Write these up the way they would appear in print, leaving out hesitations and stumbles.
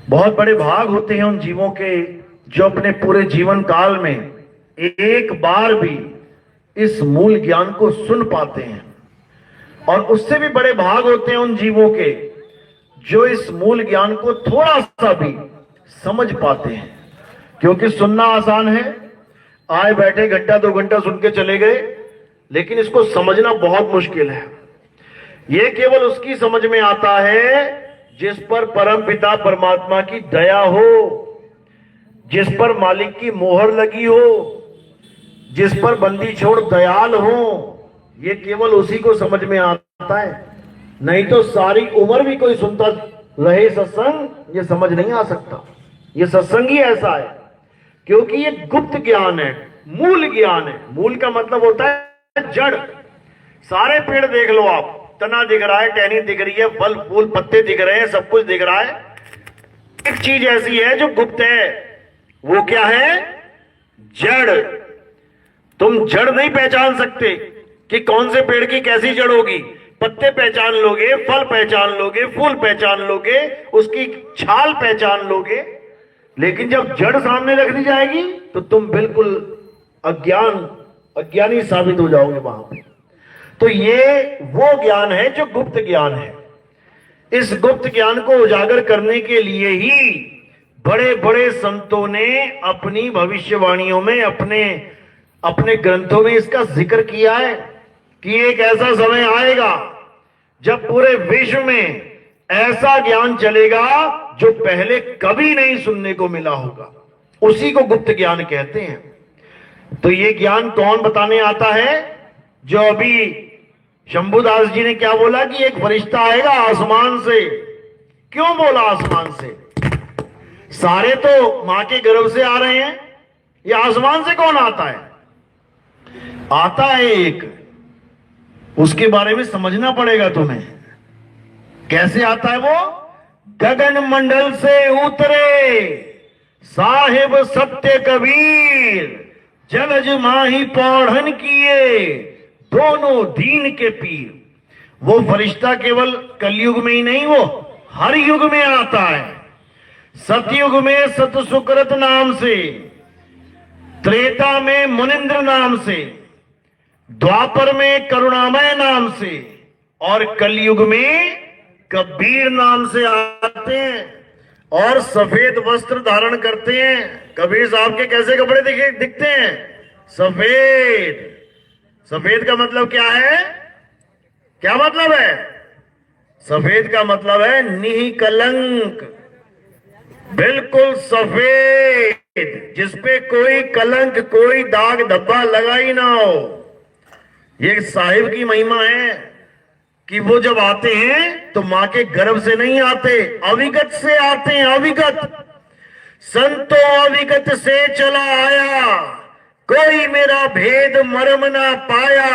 बहुत बड़े भाग होते हैं उन जीवों के जो अपने पूरे जीवन काल में एक बार भी इस मूल ज्ञान को सुन पाते हैं, और उससे भी बड़े भाग होते हैं उन जीवों के जो इस मूल ज्ञान को थोड़ा सा भी समझ पाते हैं। क्योंकि सुनना आसान है, आए बैठे घंटा 2 घंटा सुन के चले गए, लेकिन इसको समझना बहुत मुश्किल है। यह केवल उसकी समझ में आता है जिस पर परम पिता परमात्मा की दया हो, जिस पर मालिक की मोहर लगी हो, जिस पर बंदी छोड़ दयाल हो। ये केवल उसी को समझ में आता है, नहीं तो सारी उम्र भी कोई सुनता रहे सत्संग, ये समझ नहीं आ सकता। ये सत्संग ही ऐसा है क्योंकि ये गुप्त ज्ञान है, मूल ज्ञान है। मूल का मतलब होता है जड़। सारे पेड़ देख लो आप, तना दिख रहा है, टहनी दिख रही है, फल फूल पत्ते दिख रहे हैं, सब कुछ दिख रहा है। एक चीज ऐसी है जो गुप्त है, वो क्या है? जड़। तुम जड़ नहीं पहचान सकते कि कौन से पेड़ की कैसी जड़ होगी। पत्ते पहचान लोगे, फल पहचान लोगे, फूल पहचान लोगे, उसकी छाल पहचान लोगे, लेकिन जब जड़ सामने रख दी जाएगी तो तुम बिल्कुल अज्ञानी साबित हो जाओगे वहां पे। तो ये वो ज्ञान है जो गुप्त ज्ञान है। इस गुप्त ज्ञान को उजागर करने के लिए ही बड़े बड़े संतों ने अपनी भविष्यवाणियों में, अपने ग्रंथों में इसका जिक्र किया है कि एक ऐसा समय आएगा जब पूरे विश्व में ऐसा ज्ञान चलेगा जो पहले कभी नहीं सुनने को मिला होगा। उसी को गुप्त ज्ञान कहते हैं। तो ये ज्ञान कौन बताने आता है? जो अभी शंभुदास जी ने क्या बोला कि एक फरिश्ता आएगा आसमान से। क्यों बोला आसमान से? सारे तो मां के गर्भ से आ रहे हैं, ये आसमान से कौन आता है? आता है एक, उसके बारे में समझना पड़ेगा तुम्हें। कैसे आता है वो? गगन मंडल से उतरे साहिब सत्य कबीर, जलज माही पौढ़न किए दोनों दीन के पीर। वो फरिश्ता केवल कलयुग में ही नहीं, वो हर युग में आता है। सतयुग में सत सुकृत नाम से, त्रेता में मुनिंद्र नाम से, द्वापर में करुणामय नाम से, और कलयुग में कबीर नाम से आते हैं और सफेद वस्त्र धारण करते हैं। कबीर साहब के कैसे कपड़े दिखते हैं? सफेद। सफेद का मतलब क्या है? क्या मतलब है? सफेद का मतलब है निकलंक, बिल्कुल सफेद, जिसपे कोई कलंक, कोई दाग धब्बा लगा ही ना हो। ये साहिब की महिमा है कि वो जब आते हैं तो मां के गर्भ से नहीं आते, अविगत से आते हैं। अविगत संतो अविगत से चला आया, कोई मेरा भेद मर्म ना पाया।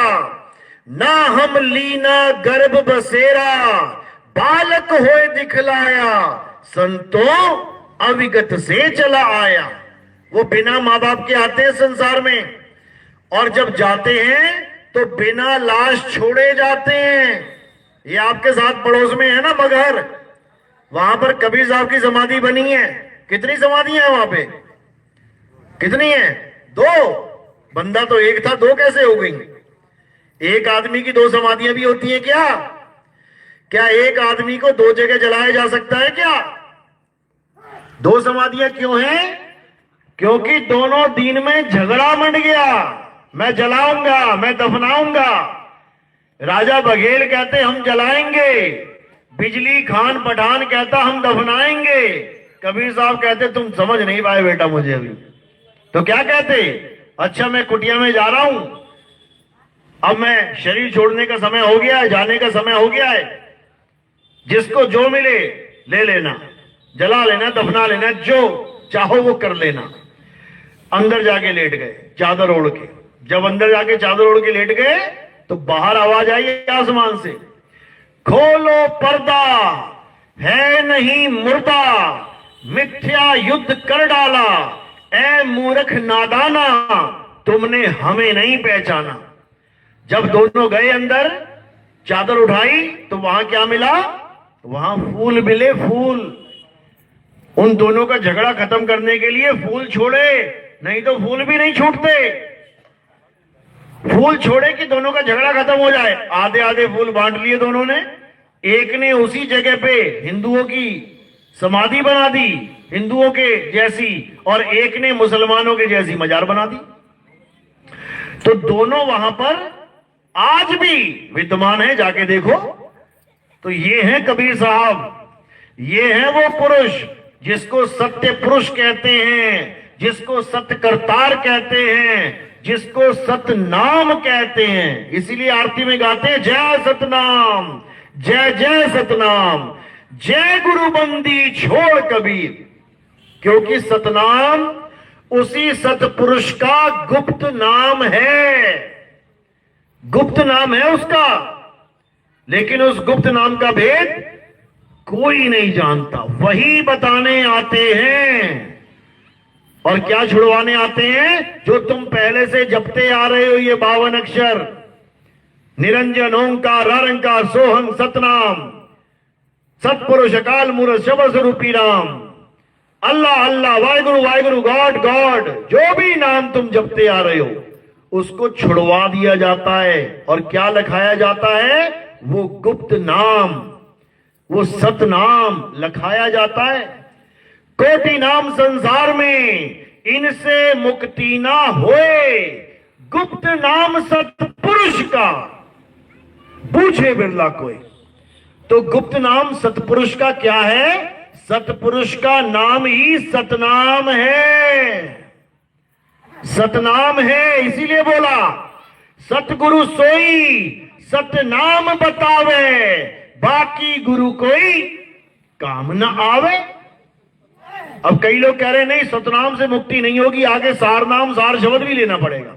ना हम लीना गर्भ बसेरा, बालक होए दिखलाया। संतो अविगत से चला आया। वो बिना मां बाप के आते हैं संसार में, और जब जाते हैं तो बिना लाश छोड़े जाते हैं। ये आपके साथ पड़ोस में है ना मगहर, वहां पर कबीर साहब की समाधि बनी है। कितनी समाधियां हैं वहां पे? कितनी है? 2। बंदा तो एक था, 2 कैसे हो गई? एक आदमी की 2 समाधियां भी होती है क्या? क्या एक आदमी को 2 जगह जलाया जा सकता है क्या? 2 समाधियां क्यों हैं? क्योंकि दोनों दिन में झगड़ा मंड गया। मैं जलाऊंगा, मैं दफनाऊंगा। राजा बघेल कहते हम जलाएंगे, बिजली खान पठान कहता हम दफनाएंगे। कबीर साहब कहते तुम समझ नहीं पाए बेटा मुझे अभी। तो क्या कहते? अच्छा मैं कुटिया में जा रहा हूं, अब मैं शरीर छोड़ने का समय हो गया है, जाने का समय हो गया है, जिसको जो मिले ले लेना, जला लेना, दफना लेना, जो चाहो वो कर लेना। अंदर जाके लेट गए चादर ओढ़ के। जब अंदर जाके चादर ओढ़ के लेट गए तो बाहर आवाज आई आसमान से, खोलो पर्दा, है नहीं मुर्दा, मिथ्या युद्ध कर डाला। ए मूर्ख नादाना, तुमने हमें नहीं पहचाना। जब दोनों गए अंदर, चादर उठाई तो वहां क्या मिला? वहां फूल मिले, फूल। उन दोनों का झगड़ा खत्म करने के लिए फूल छोड़े, नहीं तो फूल भी नहीं छूटते। फूल छोड़े कि दोनों का झगड़ा खत्म हो जाए। आधे आधे फूल बांट लिए दोनों ने। एक ने उसी जगह पे हिंदुओं की समाधि बना दी, हिंदुओं के जैसी, और एक ने मुसलमानों के जैसी मजार बना दी। तो दोनों वहां पर आज भी विद्यमान है, जाके देखो। तो ये है कबीर साहब, ये है वो पुरुष जिसको सत्य पुरुष कहते हैं, जिसको सत्य करतार कहते हैं, जिसको सतनाम कहते हैं। इसीलिए आरती में गाते हैं जय सतनाम, जय जय सतनाम, जय गुरु बंदी छोड़ कबीर। क्योंकि सतनाम उसी सतपुरुष का गुप्त नाम है, गुप्त नाम है उसका। लेकिन उस गुप्त नाम का भेद कोई नहीं जानता, वही बताने आते हैं। और क्या छुड़वाने आते हैं? जो तुम पहले से जपते आ रहे हो, ये 52 अक्षर, निरंजन ओंकार रंकार सोहम सतनाम, सतपुरुष अकाल मूरत शब्द स्वरूपी राम, अल्लाह अल्लाह, वाहिगुरु वाहिगुरु, गॉड गॉड, जो भी नाम तुम जपते आ रहे हो उसको छुड़वा दिया जाता है। और क्या लिखाया जाता है? वो गुप्त नाम, वो सतनाम लखाया जाता है। कोटि नाम संसार में इनसे मुक्ति ना होए, गुप्त नाम सतपुरुष का पूछे बिरला कोई। तो गुप्त नाम सतपुरुष का क्या है? सतपुरुष का नाम ही सतनाम है, सतनाम है। इसीलिए बोला सतगुरु सोई सतनाम बतावे, बाकी गुरु कोई काम न आवे। अब कई लोग कह रहे हैं नहीं, सतनाम से मुक्ति नहीं होगी, आगे सार नाम सार शब्द भी लेना पड़ेगा।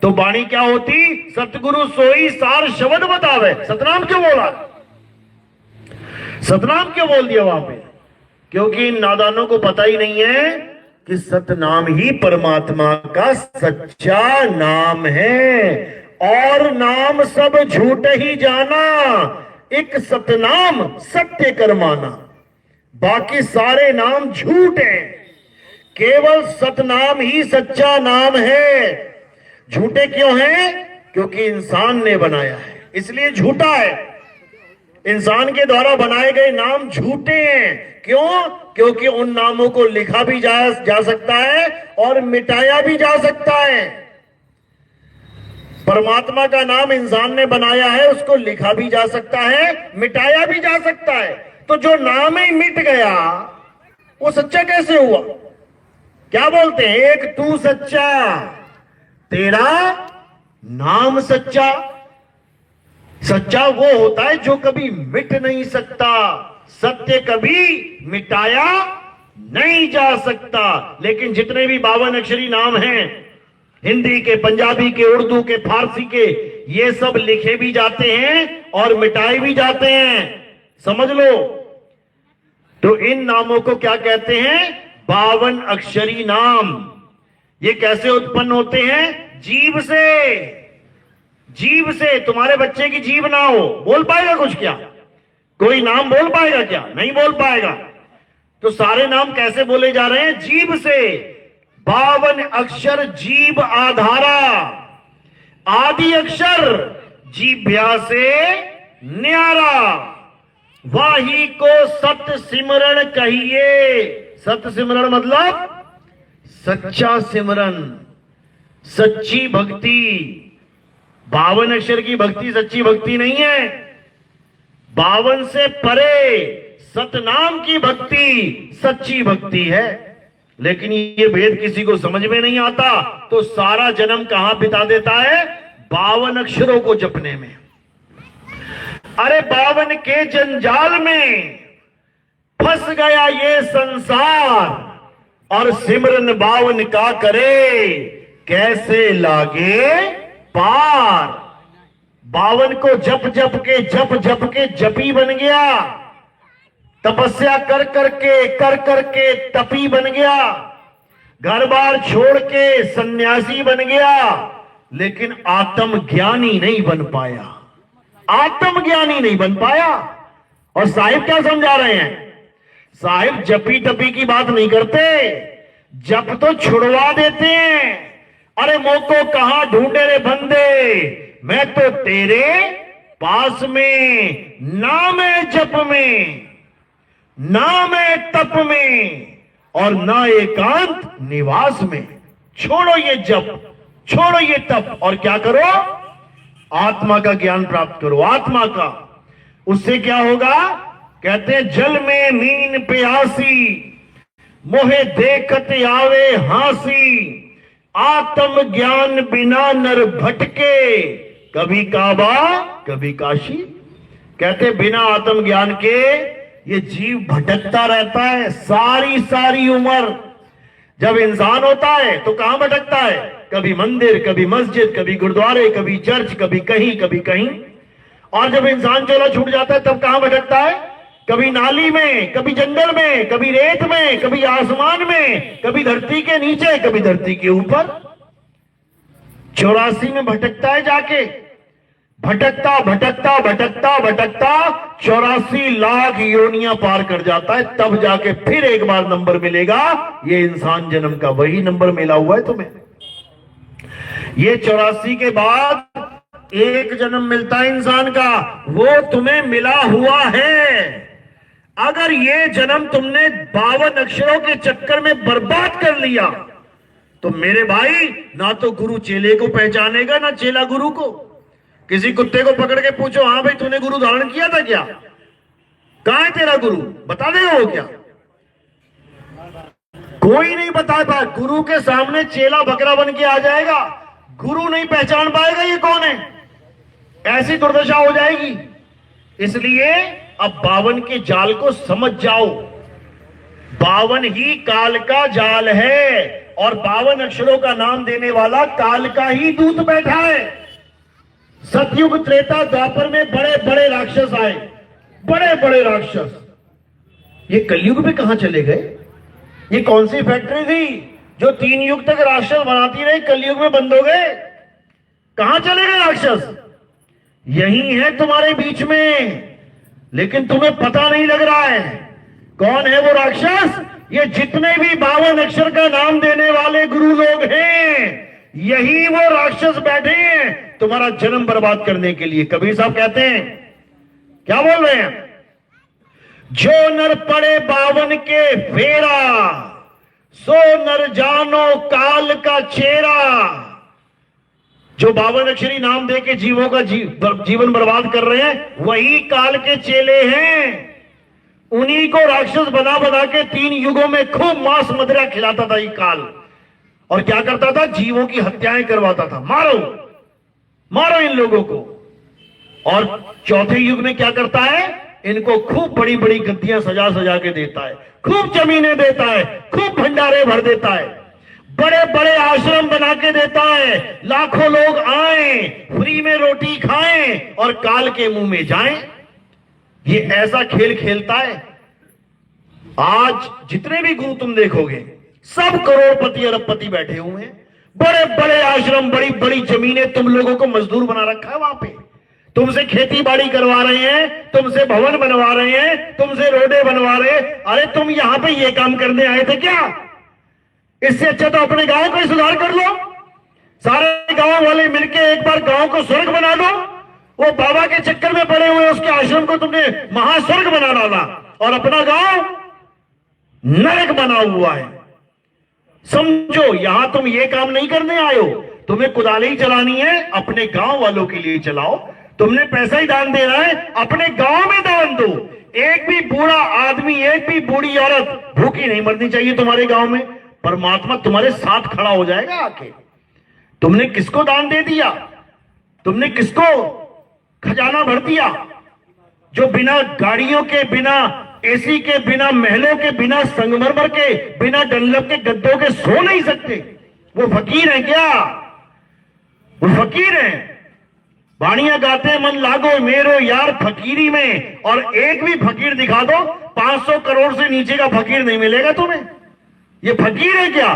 तो वाणी क्या होती? सतगुरु सोई सार शब्द बतावे। सतनाम क्यों बोला? सतनाम क्यों बोल दिया वहां पे? क्योंकि इन नादानों को पता ही नहीं है कि सतनाम ही परमात्मा का सच्चा नाम है। और नाम सब झूठ ही जाना, एक सतनाम सत्य कर माना। बाकी सारे नाम झूठ हैं, केवल सतनाम ही सच्चा नाम है। झूठे क्यों हैं? क्योंकि इंसान ने बनाया है, इसलिए झूठा है। इंसान के द्वारा बनाए गए नाम झूठे हैं। क्यों? क्योंकि उन नामों को लिखा भी जा सकता है और मिटाया भी जा सकता है। परमात्मा का नाम इंसान ने बनाया है, उसको लिखा भी जा सकता है, मिटाया भी जा सकता है। तो जो नाम ही मिट गया वो सच्चा कैसे हुआ? क्या बोलते हैं? एक तू सच्चा, तेरा नाम सच्चा। सच्चा वो होता है जो कभी मिट नहीं सकता, सत्य कभी मिटाया नहीं जा सकता। लेकिन जितने भी 52 अक्षरी नाम हैं, हिंदी के, पंजाबी के, उर्दू के, फारसी के, ये सब लिखे भी जाते हैं और मिटाए भी जाते हैं, समझ लो। तो इन नामों को क्या कहते हैं? 52 अक्षरी नाम। ये कैसे उत्पन्न होते हैं? जीभ से। जीभ से। तुम्हारे बच्चे की जीभ ना हो, बोल पाएगा कुछ क्या? कोई नाम बोल पाएगा क्या? नहीं बोल पाएगा। तो सारे नाम कैसे बोले जा रहे हैं? जीभ से। 52 अक्षर जीभ आधारा, आदि अक्षर जीभ्या से न्यारा, वाही को सत सिमरण कहिए। सत सिमरण मतलब सच्चा सिमरन, सच्ची भक्ति। 52 अक्षर की भक्ति सच्ची भक्ति नहीं है। 52 से परे सतनाम की भक्ति सच्ची भक्ति है। लेकिन ये भेद किसी को समझ में नहीं आता, तो सारा जन्म कहां बिता देता है? 52 अक्षरों को जपने में। अरे 52 के जंजाल में फंस गया ये संसार, और सिमरन 52 का करे कैसे लागे पार। 52 को जप जप के जपी बन गया, तपस्या कर करके तपी बन गया, घर बार छोड़ के सन्यासी बन गया, लेकिन आत्मज्ञानी नहीं बन पाया। आत्मज्ञानी नहीं बन पाया। और साहिब क्या समझा रहे हैं? साहिब जपी तपी की बात नहीं करते, जप तो छुड़वा देते हैं। अरे मोको कहां ढूंढे रे बंदे, मैं तो तेरे पास में, नाम है जप में, नाम है तप में, और ना एकांत निवास में। छोड़ो ये जप, छोड़ो ये तप, और क्या करो, आत्मा का ज्ञान प्राप्त करो, आत्मा का। उससे क्या होगा, कहते हैं जल में मीन प्यासी, मोहे देखत आवे हासी, आत्म ज्ञान बिना नर भटके, कभी काबा कभी काशी। कहते बिना आत्म ज्ञान के ये जीव भटकता रहता है सारी सारी उम्र। जब इंसान होता है तो कहां भटकता है, कभी मंदिर, कभी मस्जिद, कभी गुरुद्वारे, कभी चर्च, कभी कहीं कहीं। और जब इंसान चोला छूट जाता है तब कहां भटकता है, कभी नाली में, कभी जंगल में, कभी रेत में, कभी आसमान में, कभी धरती के नीचे, कभी धरती के ऊपर। 84 में भटकता है जाके, भटकता भटकता भटकता भटकता 84 लाख योनियां पार कर जाता है, तब जाके फिर एक बार नंबर मिलेगा। ये इंसान जन्म का वही नंबर मिला हुआ है तुम्हें। ये 84 के बाद एक जन्म मिलता है इंसान का, वो तुम्हें मिला हुआ है। अगर ये जन्म तुमने 52 अक्षरों के चक्कर में बर्बाद कर लिया तो मेरे भाई, ना तो गुरु चेले को पहचानेगा, ना चेला गुरु को। किसी कुत्ते को पकड़ के पूछो, हाँ भाई तूने गुरु धारण किया था क्या, कहां है तेरा गुरु, बता देगा वो क्या? कोई नहीं बता पाए। गुरु के सामने चेला बकरा बन के आ जाएगा, गुरु नहीं पहचान पाएगा ये कौन है, ऐसी दुर्दशा हो जाएगी। इसलिए अब 52 के जाल को समझ जाओ। 52 ही काल का जाल है, और 52 अक्षरों का नाम देने वाला काल का ही दूत बैठा है। सतयुग त्रेता द्वापर में बड़े बड़े राक्षस आए, बड़े बड़े राक्षस। ये कलयुग में कहां चले गए? ये कौन सी फैक्ट्री थी जो 3 युग तक राक्षस बनाती रही, कलयुग में बंद हो गए? कहां चले गए राक्षस? यही है तुम्हारे बीच में, लेकिन तुम्हें पता नहीं लग रहा है। कौन है वो राक्षस? ये जितने भी 52 अक्षर का नाम देने वाले गुरु लोग हैं, यही वो राक्षस बैठे हैं तुम्हारा जन्म बर्बाद करने के लिए। कबीर साहब कहते हैं, क्या बोल रहे हैं, जो नर पड़े 52 के फेरा, सो नर जानो काल का चेहरा। जो 52 अक्षरी नाम दे के जीवों का जीवन बर्बाद कर रहे हैं, वही काल के चेले हैं। उन्हीं को राक्षस बना बना के 3 युगों में खूब मांस मदिरा खिलाता था ये काल। और क्या करता था? जीवों की हत्याएं करवाता था, मारो मारो इन लोगों को। और चौथे युग में क्या करता है? इनको खूब बड़ी बड़ी गद्दियां सजा सजा के देता है, खूब जमीनें देता है, खूब भंडारे भर देता है, बड़े बड़े आश्रम बना के देता है। लाखों लोग आए, फ्री में रोटी खाएं और काल के मुंह में जाएं। ये ऐसा खेल खेलता है। आज जितने भी गुरु तुम देखोगे, सब करोड़पति अरबपति बैठे हुए हैं, बड़े बड़े आश्रम, बड़ी बड़ी जमीनें, तुम लोगों को मजदूर बना रखा है वहां पे। तुमसे खेती बाड़ी करवा रहे हैं, तुमसे भवन बनवा रहे हैं, तुमसे रोडे बनवा रहे हैं। अरे तुम यहां पे ये काम करने आए थे क्या? इससे अच्छा तो अपने गांव को सुधार कर लो। सारे गांव वाले मिलके एक बार गांव को स्वर्ग बना दो। वो बाबा के चक्कर में पड़े हुए उसके आश्रम को तुमने महास्वर्ग बना डाला, और अपना गांव नरक बना हुआ है। समझो, यहां तुम ये काम नहीं करने आए हो। तुम्हें कुदाली चलानी है, अपने गांव वालों के लिए चलाओ। तुमने पैसा ही दान देना है, अपने गांव में दान दो। एक भी बूढ़ा आदमी, एक भी बूढ़ी औरत भूखी नहीं मरनी चाहिए तुम्हारे गांव में। परमात्मा तुम्हारे साथ खड़ा हो जाएगा आके। तुमने किसको दान दे दिया? तुमने किसको खजाना भर दिया? जो बिना गाड़ियों के, बिना एसी के, बिना महलों के, बिना संगमरमर के, बिना डनलप के गद्दों के सो नहीं सकते, वो फकीर हैं क्या? वो फकीर हैं। वाणियां गाते मन लागो मेरो यार फकीरी में, और एक भी फकीर दिखा दो, 500 करोड़ से नीचे का फकीर नहीं मिलेगा तुम्हें। ये फकीर है क्या?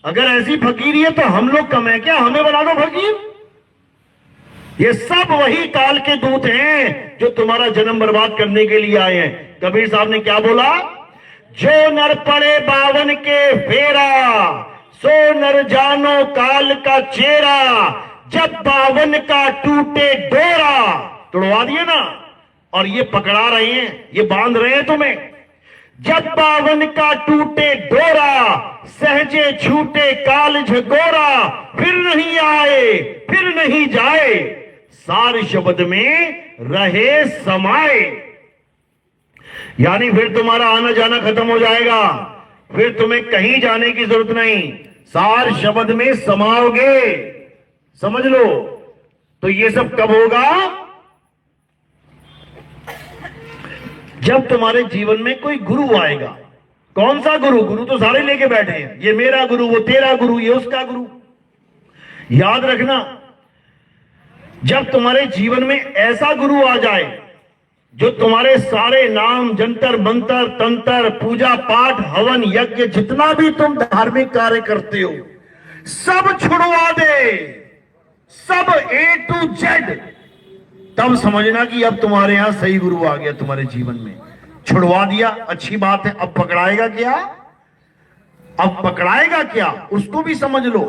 अगर ऐसी फकीरी है तो हम लोग कम है क्या? हमें बना दो फकीर। ये सब वही काल के दूत हैं जो तुम्हारा जन्म बर्बाद करने के लिए आए हैं। कबीर साहब ने क्या बोला? जो नर पड़े बावन के फेरा, सो नर जानो काल का चेहरा, जब बावन का टूटे डोरा। तोड़वा दिए ना, और ये पकड़ा रहे हैं, ये बांध रहे हैं तुम्हें। जब बावन का टूटे डोरा, सहजे छूटे काल झगोरा, फिर नहीं आए फिर नहीं जाए, सार शब्द में रहे समाये। यानी फिर तुम्हारा आना जाना खत्म हो जाएगा, फिर तुम्हें कहीं जाने की जरूरत नहीं, सार शब्द में समाओगे। समझ लो। तो ये सब कब होगा? जब तुम्हारे जीवन में कोई गुरु आएगा। कौन सा गुरु? गुरु तो सारे लेके बैठे हैं, ये मेरा गुरु, वो तेरा गुरु, ये उसका गुरु। याद रखना, जब तुम्हारे जीवन में ऐसा गुरु आ जाए जो तुम्हारे सारे नाम, जंतर मंतर, तंत्र, पूजा पाठ, हवन यज्ञ, जितना भी तुम धार्मिक कार्य करते हो, सब छुड़वा दे, सब A to Z, तब समझना कि अब तुम्हारे यहां सही गुरु आ गया तुम्हारे जीवन में। छुड़वा दिया, अच्छी बात है। अब पकड़ाएगा क्या? अब पकड़ाएगा क्या, उसको भी समझ लो।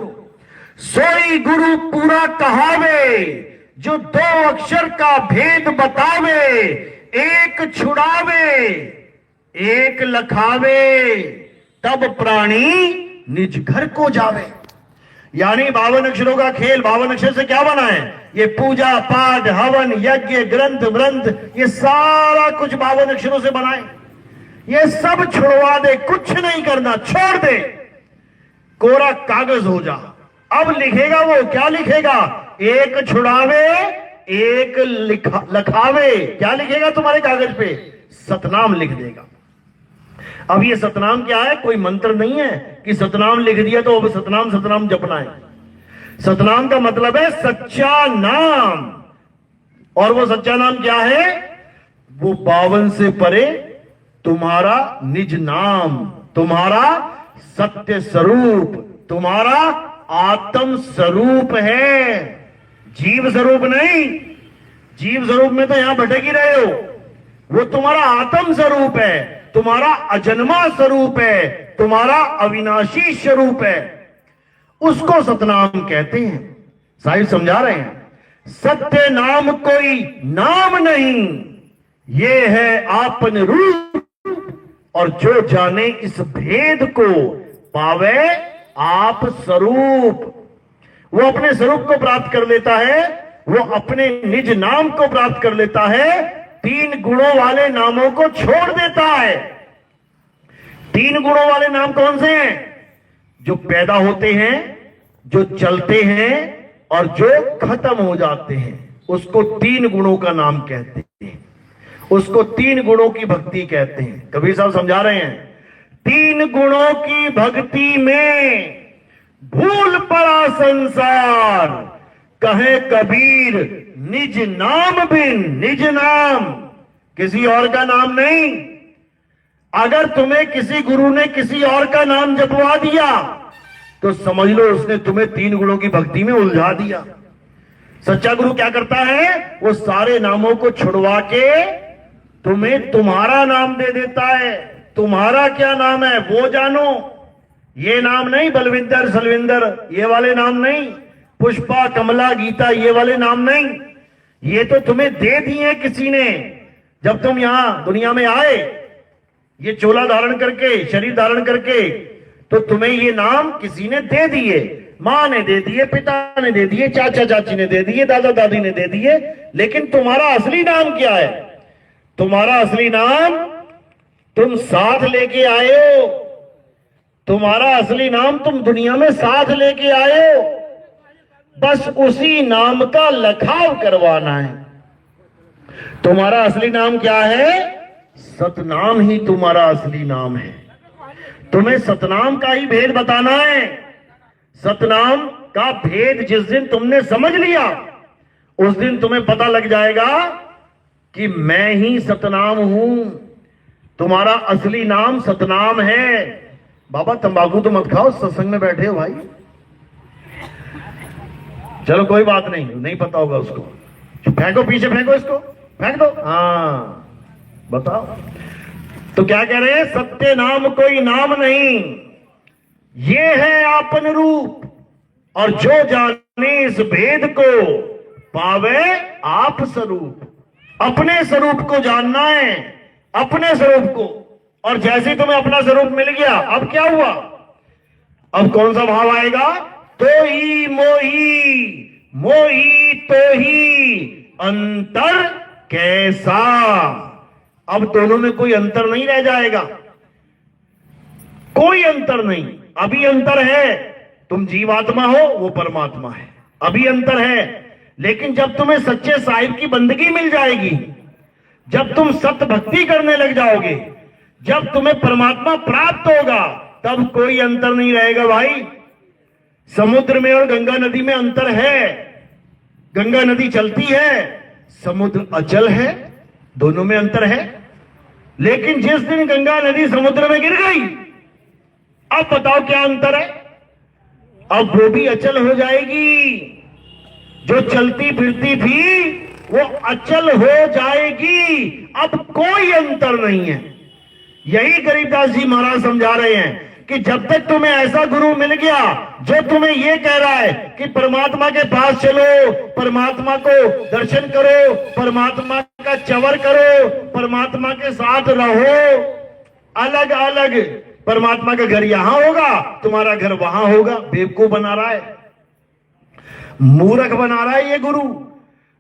सोई गुरु पूरा कहावे, जो दो अक्षर का भेद बतावे, एक छुड़ावे एक लखावे, तब प्राणी निज घर को जावे। यानी 52 अक्षरों का खेल, 52 अक्षर से क्या बना है? ये पूजा पाठ, हवन यज्ञ, ग्रंथ व्रंथ, ये सारा कुछ 52 अक्षरों से बना है। ये सब छुड़वा दे, कुछ नहीं करना, छोड़ दे, कोरा कागज हो जा। अब लिखेगा वो, क्या लिखेगा? एक छुड़ावे एक लखावे। क्या लिखेगा तुम्हारे कागज पे? सतनाम लिख देगा। अब ये सतनाम क्या है? कोई मंत्र नहीं है कि सतनाम लिख दिया तो अब सतनाम सतनाम जपना है। सतनाम का मतलब है सच्चा नाम। और वो सच्चा नाम क्या है? वो 52 से परे तुम्हारा निज नाम, तुम्हारा सत्य स्वरूप, तुम्हारा आत्म स्वरूप है, जीव स्वरूप नहीं। जीव स्वरूप में तो यहां भटक ही रहे हो। वो तुम्हारा आत्म स्वरूप है, तुम्हारा अजन्मा स्वरूप है, तुम्हारा अविनाशी स्वरूप है। उसको सतनाम कहते हैं। साहिब समझा रहे हैं, सत्य नाम कोई नाम नहीं, ये है आपन रूप, और जो जाने इस भेद को पावे आप स्वरूप। वो अपने स्वरूप को प्राप्त कर लेता है, वो अपने निज नाम को प्राप्त कर लेता है, 3 गुणों वाले नामों को छोड़ देता है। 3 गुणों वाले नाम कौन से हैं? जो पैदा होते हैं, जो चलते हैं और जो खत्म हो जाते हैं, उसको 3 गुणों का नाम कहते हैं। उसको 3 गुणों की भक्ति कहते हैं। कबीर साहब समझा रहे हैं, 3 गुणों की भक्ति में भूल पड़ा संसार, कहे कबीर निज नाम बिन। निज नाम, किसी और का नाम नहीं। अगर तुम्हें किसी गुरु ने किसी और का नाम जपवा दिया तो समझ लो उसने तुम्हें 3 गुणों की भक्ति में उलझा दिया। सच्चा गुरु क्या करता है? वो सारे नामों को छुड़वा के तुम्हें तुम्हारा नाम दे देता है। तुम्हारा क्या नाम है वो जानो। ये नाम नहीं, बलविंदर सलविंदर ये वाले नाम नहीं, पुष्पा कमला गीता ये वाले नाम नहीं। ये तो तुम्हें दे दिए किसी ने। जब तुम यहां दुनिया में आए, ये चोला धारण करके, शरीर धारण करके, तो तुम्हें ये नाम किसी ने दे दिए। मां ने दे दिए, पिता ने दे दिए, चाचा चाची ने दे दिए, दादा दादी ने दे दिए। लेकिन तुम्हारा असली नाम क्या है? तुम्हारा असली नाम तुम साथ लेके आए हो। तुम्हारा असली नाम तुम दुनिया में साथ लेके आए हो। बस उसी नाम का लखाव करवाना है। तुम्हारा असली नाम क्या है? सतनाम ही तुम्हारा असली नाम है। तुम्हें सतनाम का ही भेद बताना है। सतनाम का भेद जिस दिन तुमने समझ लिया, उस दिन तुम्हें पता लग जाएगा कि मैं ही सतनाम हूं। तुम्हारा असली नाम सतनाम है। बाबा तंबाकू तो मत खाओ, सत्संग में बैठे हो भाई। चलो कोई बात नहीं, नहीं पता होगा उसको। फेंको, पीछे फेंको, इसको फेंक दो। हाँ बताओ। तो क्या कह रहे हैं? सत्य नाम कोई नाम नहीं, ये है आपन रूप, और जो जाने इस भेद को पावे आप स्वरूप। अपने स्वरूप को जानना है, अपने स्वरूप को। और जैसे ही तुम्हें अपना स्वरूप मिल गया, अब क्या हुआ? अब कौन सा भाव आएगा? तो ही मोही, मोही तो ही अंतर कैसा। अब दोनों में कोई अंतर नहीं रह जाएगा, कोई अंतर नहीं। अभी अंतर है, तुम जीवात्मा हो, वो परमात्मा है, अभी अंतर है। लेकिन जब तुम्हें सच्चे साहिब की बंदगी मिल जाएगी, जब तुम सत्य भक्ति करने लग जाओगे, जब तुम्हें परमात्मा प्राप्त होगा, तब कोई अंतर नहीं रहेगा भाई। समुद्र में और गंगा नदी में अंतर है। गंगा नदी चलती है, समुद्र अचल है, दोनों में अंतर है। लेकिन जिस दिन गंगा नदी समुद्र में गिर गई, अब बताओ क्या अंतर है? अब वो भी अचल हो जाएगी, जो चलती फिरती थी वो अचल हो जाएगी। अब कोई अंतर नहीं है। यही गरीबदास जी महाराज समझा रहे हैं कि जब तक तुम्हें ऐसा गुरु मिल गया जो तुम्हें यह कह रहा है कि परमात्मा के पास चलो, परमात्मा को दर्शन करो, परमात्मा का चवर करो, परमात्मा के साथ रहो, अलग अलग, परमात्मा का घर यहां होगा, तुम्हारा घर वहां होगा, बेवकूफ बना रहा है, मूर्ख बना रहा है ये गुरु,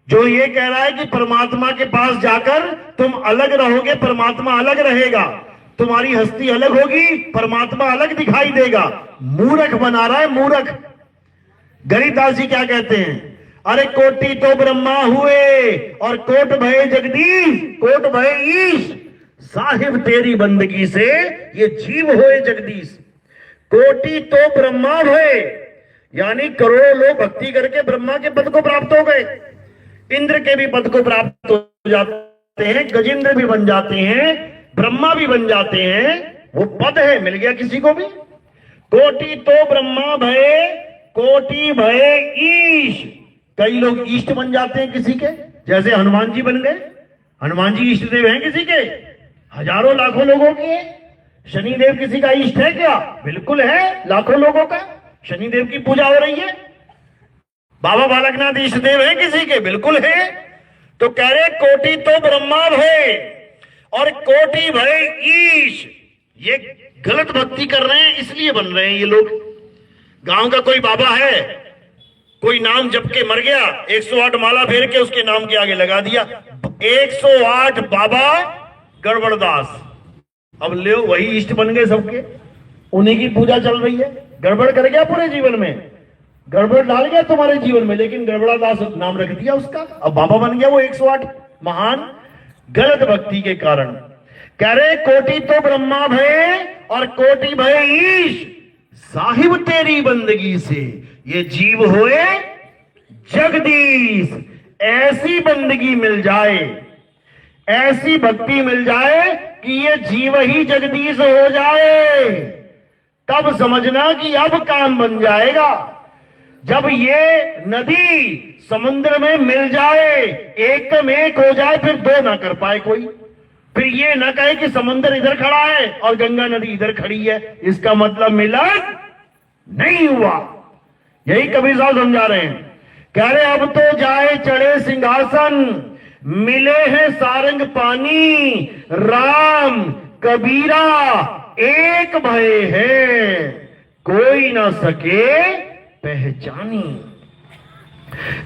जो ये कह रहा है कि परमात्मा के पास जाकर तुम अलग रहोगे, परमात्मा अलग रहेगा, तुम्हारी हस्ती अलग होगी, परमात्मा अलग दिखाई देगा। मूर्ख बना रहा है, मूर्ख। गरीबदास जी क्या कहते हैं? अरे कोटि तो ब्रह्मा हुए और कोट भये जगदीश, कोट भये ईश, साहिब तेरी बंदगी से ये जीव होए जगदीश। कोटि तो ब्रह्मा भये, यानी करोड़ों लोग भक्ति करके ब्रह्मा के पद को प्राप्त हो गए, इंद्र के भी पद को प्राप्त हो जाते हैं, गजेंद्र भी बन जाते हैं, ब्रह्मा भी बन जाते हैं, वो पद है, मिल गया किसी को भी। कोटि तो ब्रह्मा भये, कोटि भये ईश। कई लोग ईष्ट बन जाते हैं किसी के, जैसे हनुमान जी बन गए। हनुमान जी इष्ट देव हैं किसी के, हजारों लाखों लोगों के। शनिदेव किसी का इष्ट है क्या? बिल्कुल है, लाखों लोगों का शनिदेव की पूजा हो रही है। बाबा बालकनाथ इष्ट देव है किसी के? बिल्कुल है। तो कह रहे कोटि तो ब्रह्मा भये और कोटि भये ईश। ये गलत भक्ति कर रहे हैं, इसलिए बन रहे हैं ये लोग। गांव का कोई बाबा है, कोई नाम जप के मर गया, 108 माला फेर के उसके नाम के आगे लगा दिया, 108 बाबा गड़बड़दास। अब ले वही इष्ट बन गए सबके, उन्हीं की पूजा चल रही है। गड़बड़ कर गया पूरे जीवन में, गड़बड़ डाल गया तुम्हारे जीवन में, लेकिन गड़बड़ादास नाम रख दिया उसका, अब बाबा बन गया वो 108 महान, गलत भक्ति के कारण। कह रहे कोटि तो ब्रह्मा भये और कोटि भये ईश, साहिब तेरी बंदगी से ये जीव होए जगदीश। ऐसी बंदगी मिल जाए, ऐसी भक्ति मिल जाए कि ये जीव ही जगदीश हो जाए, तब समझना कि अब काम बन जाएगा। जब ये नदी समुद्र में मिल जाए, एकदम एक हो जाए, फिर दो ना कर पाए कोई, फिर ये ना कहे कि समुद्र इधर खड़ा है और गंगा नदी इधर खड़ी है, इसका मतलब मिलन नहीं हुआ। यही कबीर साहब समझा रहे हैं। कह रहे अब तो जाए चढ़े सिंहासन, मिले हैं सारंग पानी, राम कबीरा एक भय है, कोई ना सके पहचानी।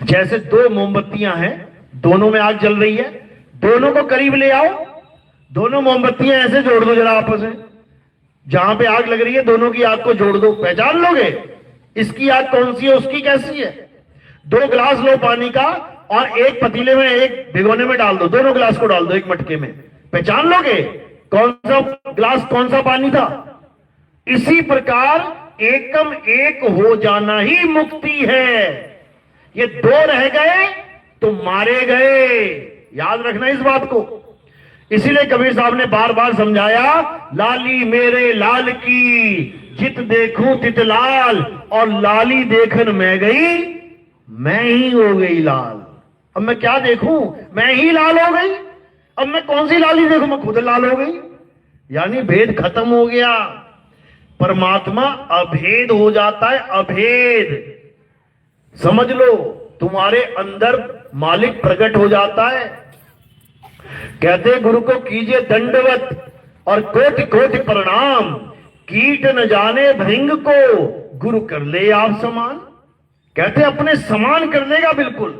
जैसे दो मोमबत्तियां हैं, दोनों में आग जल रही है, दोनों को करीब ले आओ, दोनों मोमबत्तियां ऐसे जोड़ दो जरा आपस में, जहां पे आग लग रही है दोनों की आग को जोड़ दो, पहचान लोगे इसकी आग कौन सी है, उसकी कैसी है। 2 गिलास लो पानी का और एक पतीले में, एक भिगोने में डाल दो, दोनों गिलास को डाल दो एक मटके में, पहचान लोगे कौन सा गिलास कौन सा पानी था। इसी प्रकार एकम एक हो जाना ही मुक्ति है। ये 2 रह गए तो मारे गए, याद रखना इस बात को। इसीलिए कबीर साहब ने बार बार समझाया, लाली मेरे लाल की जित देखूं तित लाल, और लाली देखन मैं गई, मैं ही हो गई लाल। अब मैं क्या देखूं, मैं ही लाल हो गई, अब मैं कौन सी लाली देखूं, मैं खुद लाल हो गई। यानी भेद खत्म हो गया, परमात्मा अभेद हो जाता है, अभेद। समझ लो, तुम्हारे अंदर मालिक प्रकट हो जाता है। कहते गुरु को कीजिए दंडवत और कोटि कोटि प्रणाम, कीट न जाने भृंग को गुरु कर ले आप समान। कहते अपने समान कर लेगा बिल्कुल।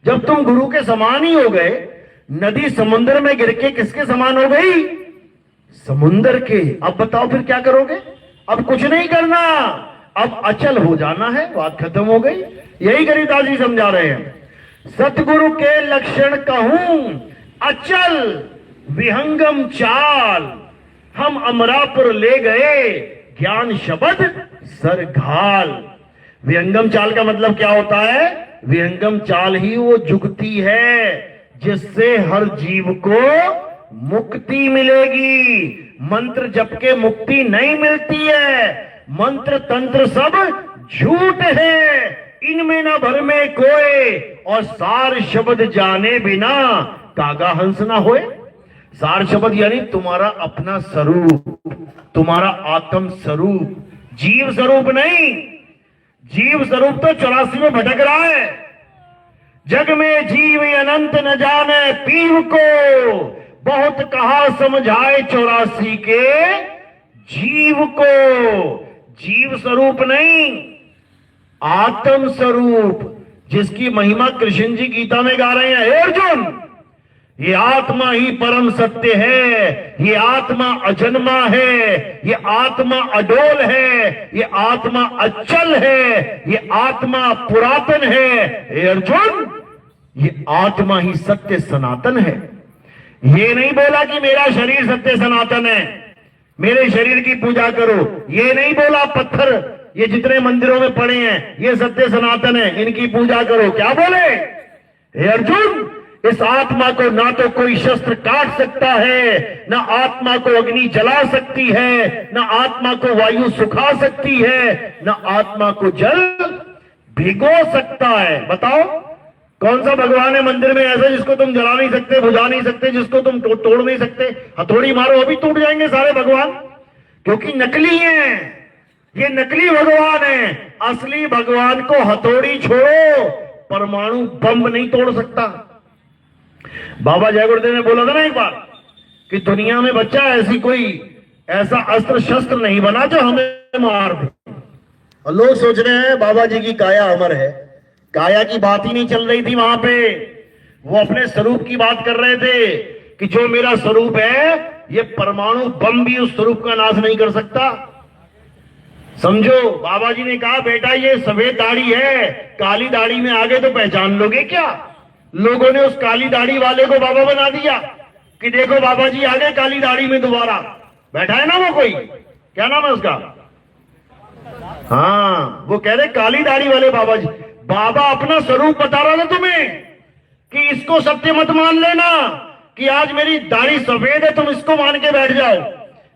जब तुम गुरु के समान ही हो गए, नदी समुद्र में गिर के किसके समान हो गई? समुद्र के। अब बताओ फिर क्या करोगे? अब कुछ नहीं करना, अब अचल हो जाना है, बात खत्म हो गई। यही गरीबदास जी समझा रहे हैं। सतगुरु के लक्षण कहूं अचल विहंगम चाल, हम अमरापुर ले गए ज्ञान शब्द सरघाल। विहंगम चाल का मतलब क्या होता है? विहंगम चाल ही वो जुगती है जिससे हर जीव को मुक्ति मिलेगी। मंत्र जप के मुक्ति नहीं मिलती है, मंत्र तंत्र सब झूठ है, इनमें ना भर में कोई, और सार शब्द जाने बिना कागा हंस ना होए। सार शब्द यानी तुम्हारा अपना स्वरूप, तुम्हारा आत्म स्वरूप, जीव स्वरूप नहीं। जीव स्वरूप तो 84 में भटक रहा है। जग में जीव अनंत न जाने पीव को, बहुत कहा समझाए 84 के जीव को। जीव स्वरूप नहीं, आत्म स्वरूप, जिसकी महिमा कृष्ण जी गीता में गा रहे हैं। हे अर्जुन, ये आत्मा ही परम सत्य है, ये आत्मा अजन्मा है, ये आत्मा अडोल है, ये आत्मा अचल है, ये आत्मा पुरातन है। हे अर्जुन, ये आत्मा ही सत्य सनातन है। ये नहीं बोला कि मेरा शरीर सत्य सनातन है, मेरे शरीर की पूजा करो। ये नहीं बोला पत्थर ये जितने मंदिरों में पड़े हैं ये सत्य सनातन है, इनकी पूजा करो। क्या बोले? हे अर्जुन, इस आत्मा को ना तो कोई शस्त्र काट सकता है, ना आत्मा को अग्नि जला सकती है, ना आत्मा को वायु सुखा सकती है, ना आत्मा को जल भिगो सकता है। बताओ कौन सा भगवान है मंदिर में ऐसा जिसको तुम जला नहीं सकते, बुझा नहीं सकते, जिसको तुम तोड़ नहीं सकते? हथौड़ी मारो अभी टूट जाएंगे सारे भगवान, क्योंकि नकली हैं। ये नकली भगवान है। असली भगवान को हथौड़ी छोड़ो, परमाणु बम नहीं तोड़ सकता। बाबा जय गुरुदेव ने बोला था ना एक बार कि दुनिया में बच्चा ऐसा अस्त्र शस्त्र नहीं बना जो हमें मार दे। और लोग सोच रहे हैं बाबा जी की काया अमर है। काया की बात ही नहीं चल रही थी वहां पे, वो अपने स्वरूप की बात कर रहे थे कि जो मेरा स्वरूप है ये परमाणु बम भी उस स्वरूप का नाश नहीं कर सकता। समझो, बाबा जी ने कहा बेटा ये सफेद दाढ़ी है, काली दाढ़ी में आगे तो पहचान लोगे क्या? लोगों ने उस काली दाढ़ी वाले को बाबा बना दिया कि देखो बाबा जी आ गए काली दाढ़ी में दोबारा। बैठा है ना वो कोई, क्या नाम है उसका? हाँ, वो कह रहे काली दाढ़ी वाले बाबा जी। बाबा अपना स्वरूप बता रहा था तुम्हें कि इसको सत्य मत मान लेना कि आज मेरी दाढ़ी सफेद है तुम इसको मान के बैठ जाओ।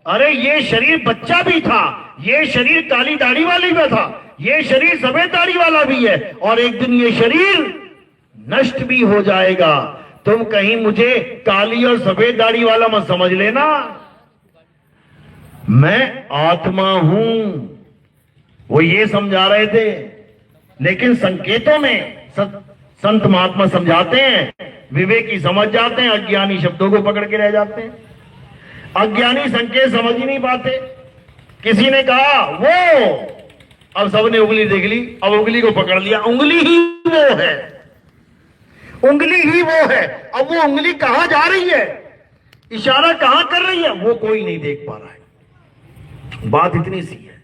अरे ये शरीर बच्चा भी था, ये शरीर काली दाढ़ी वाली भी था, ये शरीर सफेद दाढ़ी वाला भी है, और एक दिन ये शरीर नष्ट भी हो जाएगा। तुम कहीं मुझे काली और सफेद दाढ़ी वाला मत समझ लेना। मैं आत्मा हूं, वो ये समझा रहे थे। लेकिन संकेतों में संत महात्मा समझाते हैं, विवेकी समझ जाते हैं, अज्ञानी शब्दों को पकड़ के रह जाते हैं। अज्ञानी संकेत समझ ही नहीं पाते। किसी ने कहा वो, अब सबने उंगली देख ली, अब उंगली को पकड़ लिया, उंगली ही वो है, उंगली ही वो है। अब वो उंगली कहां जा रही है, इशारा कहां कर रही है, वो कोई नहीं देख पा रहा है। बात इतनी सी है।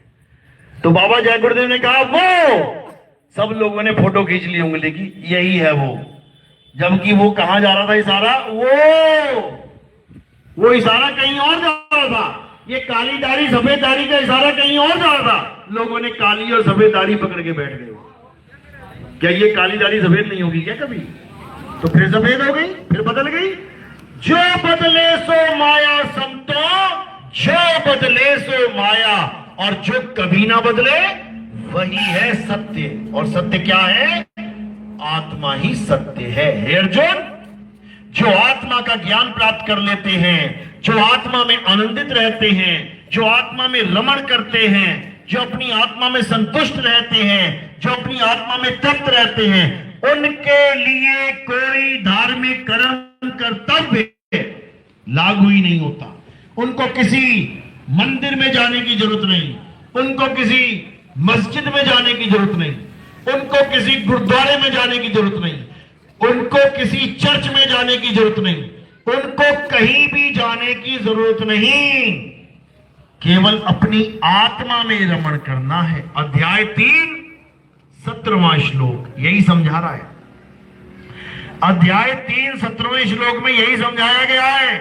तो बाबा जय गुरुदेव ने कहा वो, सब लोगों ने फोटो खींच ली उंगली की, यही है वो। जबकि वो कहां जा रहा था इशारा, वो इशारा कहीं और जा रहा था। ये काली दाढ़ी सफेद दाढ़ी का इशारा कहीं और जा रहा था। लोगों ने काली और सफेद दाढ़ी पकड़ के बैठ गए। क्या ये काली दाढ़ी सफेद नहीं होगी क्या कभी? तो फिर सफेद हो गई, फिर बदल गई। जो बदले सो माया संतो, जो बदले सो माया, और जो कभी ना बदले वही है सत्य। और सत्य क्या है? आत्मा ही सत्य है। हे अर्जुन, जो आत्मा का ज्ञान प्राप्त कर लेते हैं, जो आत्मा में आनंदित रहते हैं, जो आत्मा में रमण करते हैं, जो अपनी आत्मा में संतुष्ट रहते हैं, जो अपनी आत्मा में तृप्त रहते हैं, उनके लिए कोई धार्मिक कर्म कर्तव्य लागू ही नहीं होता। उनको किसी मंदिर में जाने की जरूरत नहीं, उनको किसी मस्जिद में जाने की जरूरत नहीं, उनको किसी गुरुद्वारे में जाने की जरूरत नहीं, उनको किसी चर्च में जाने की जरूरत नहीं, उनको कहीं भी जाने की जरूरत नहीं, केवल अपनी आत्मा में रमण करना है। अध्याय 3 17वां श्लोक यही समझा रहा है। अध्याय 3 17वें श्लोक में यही समझाया गया है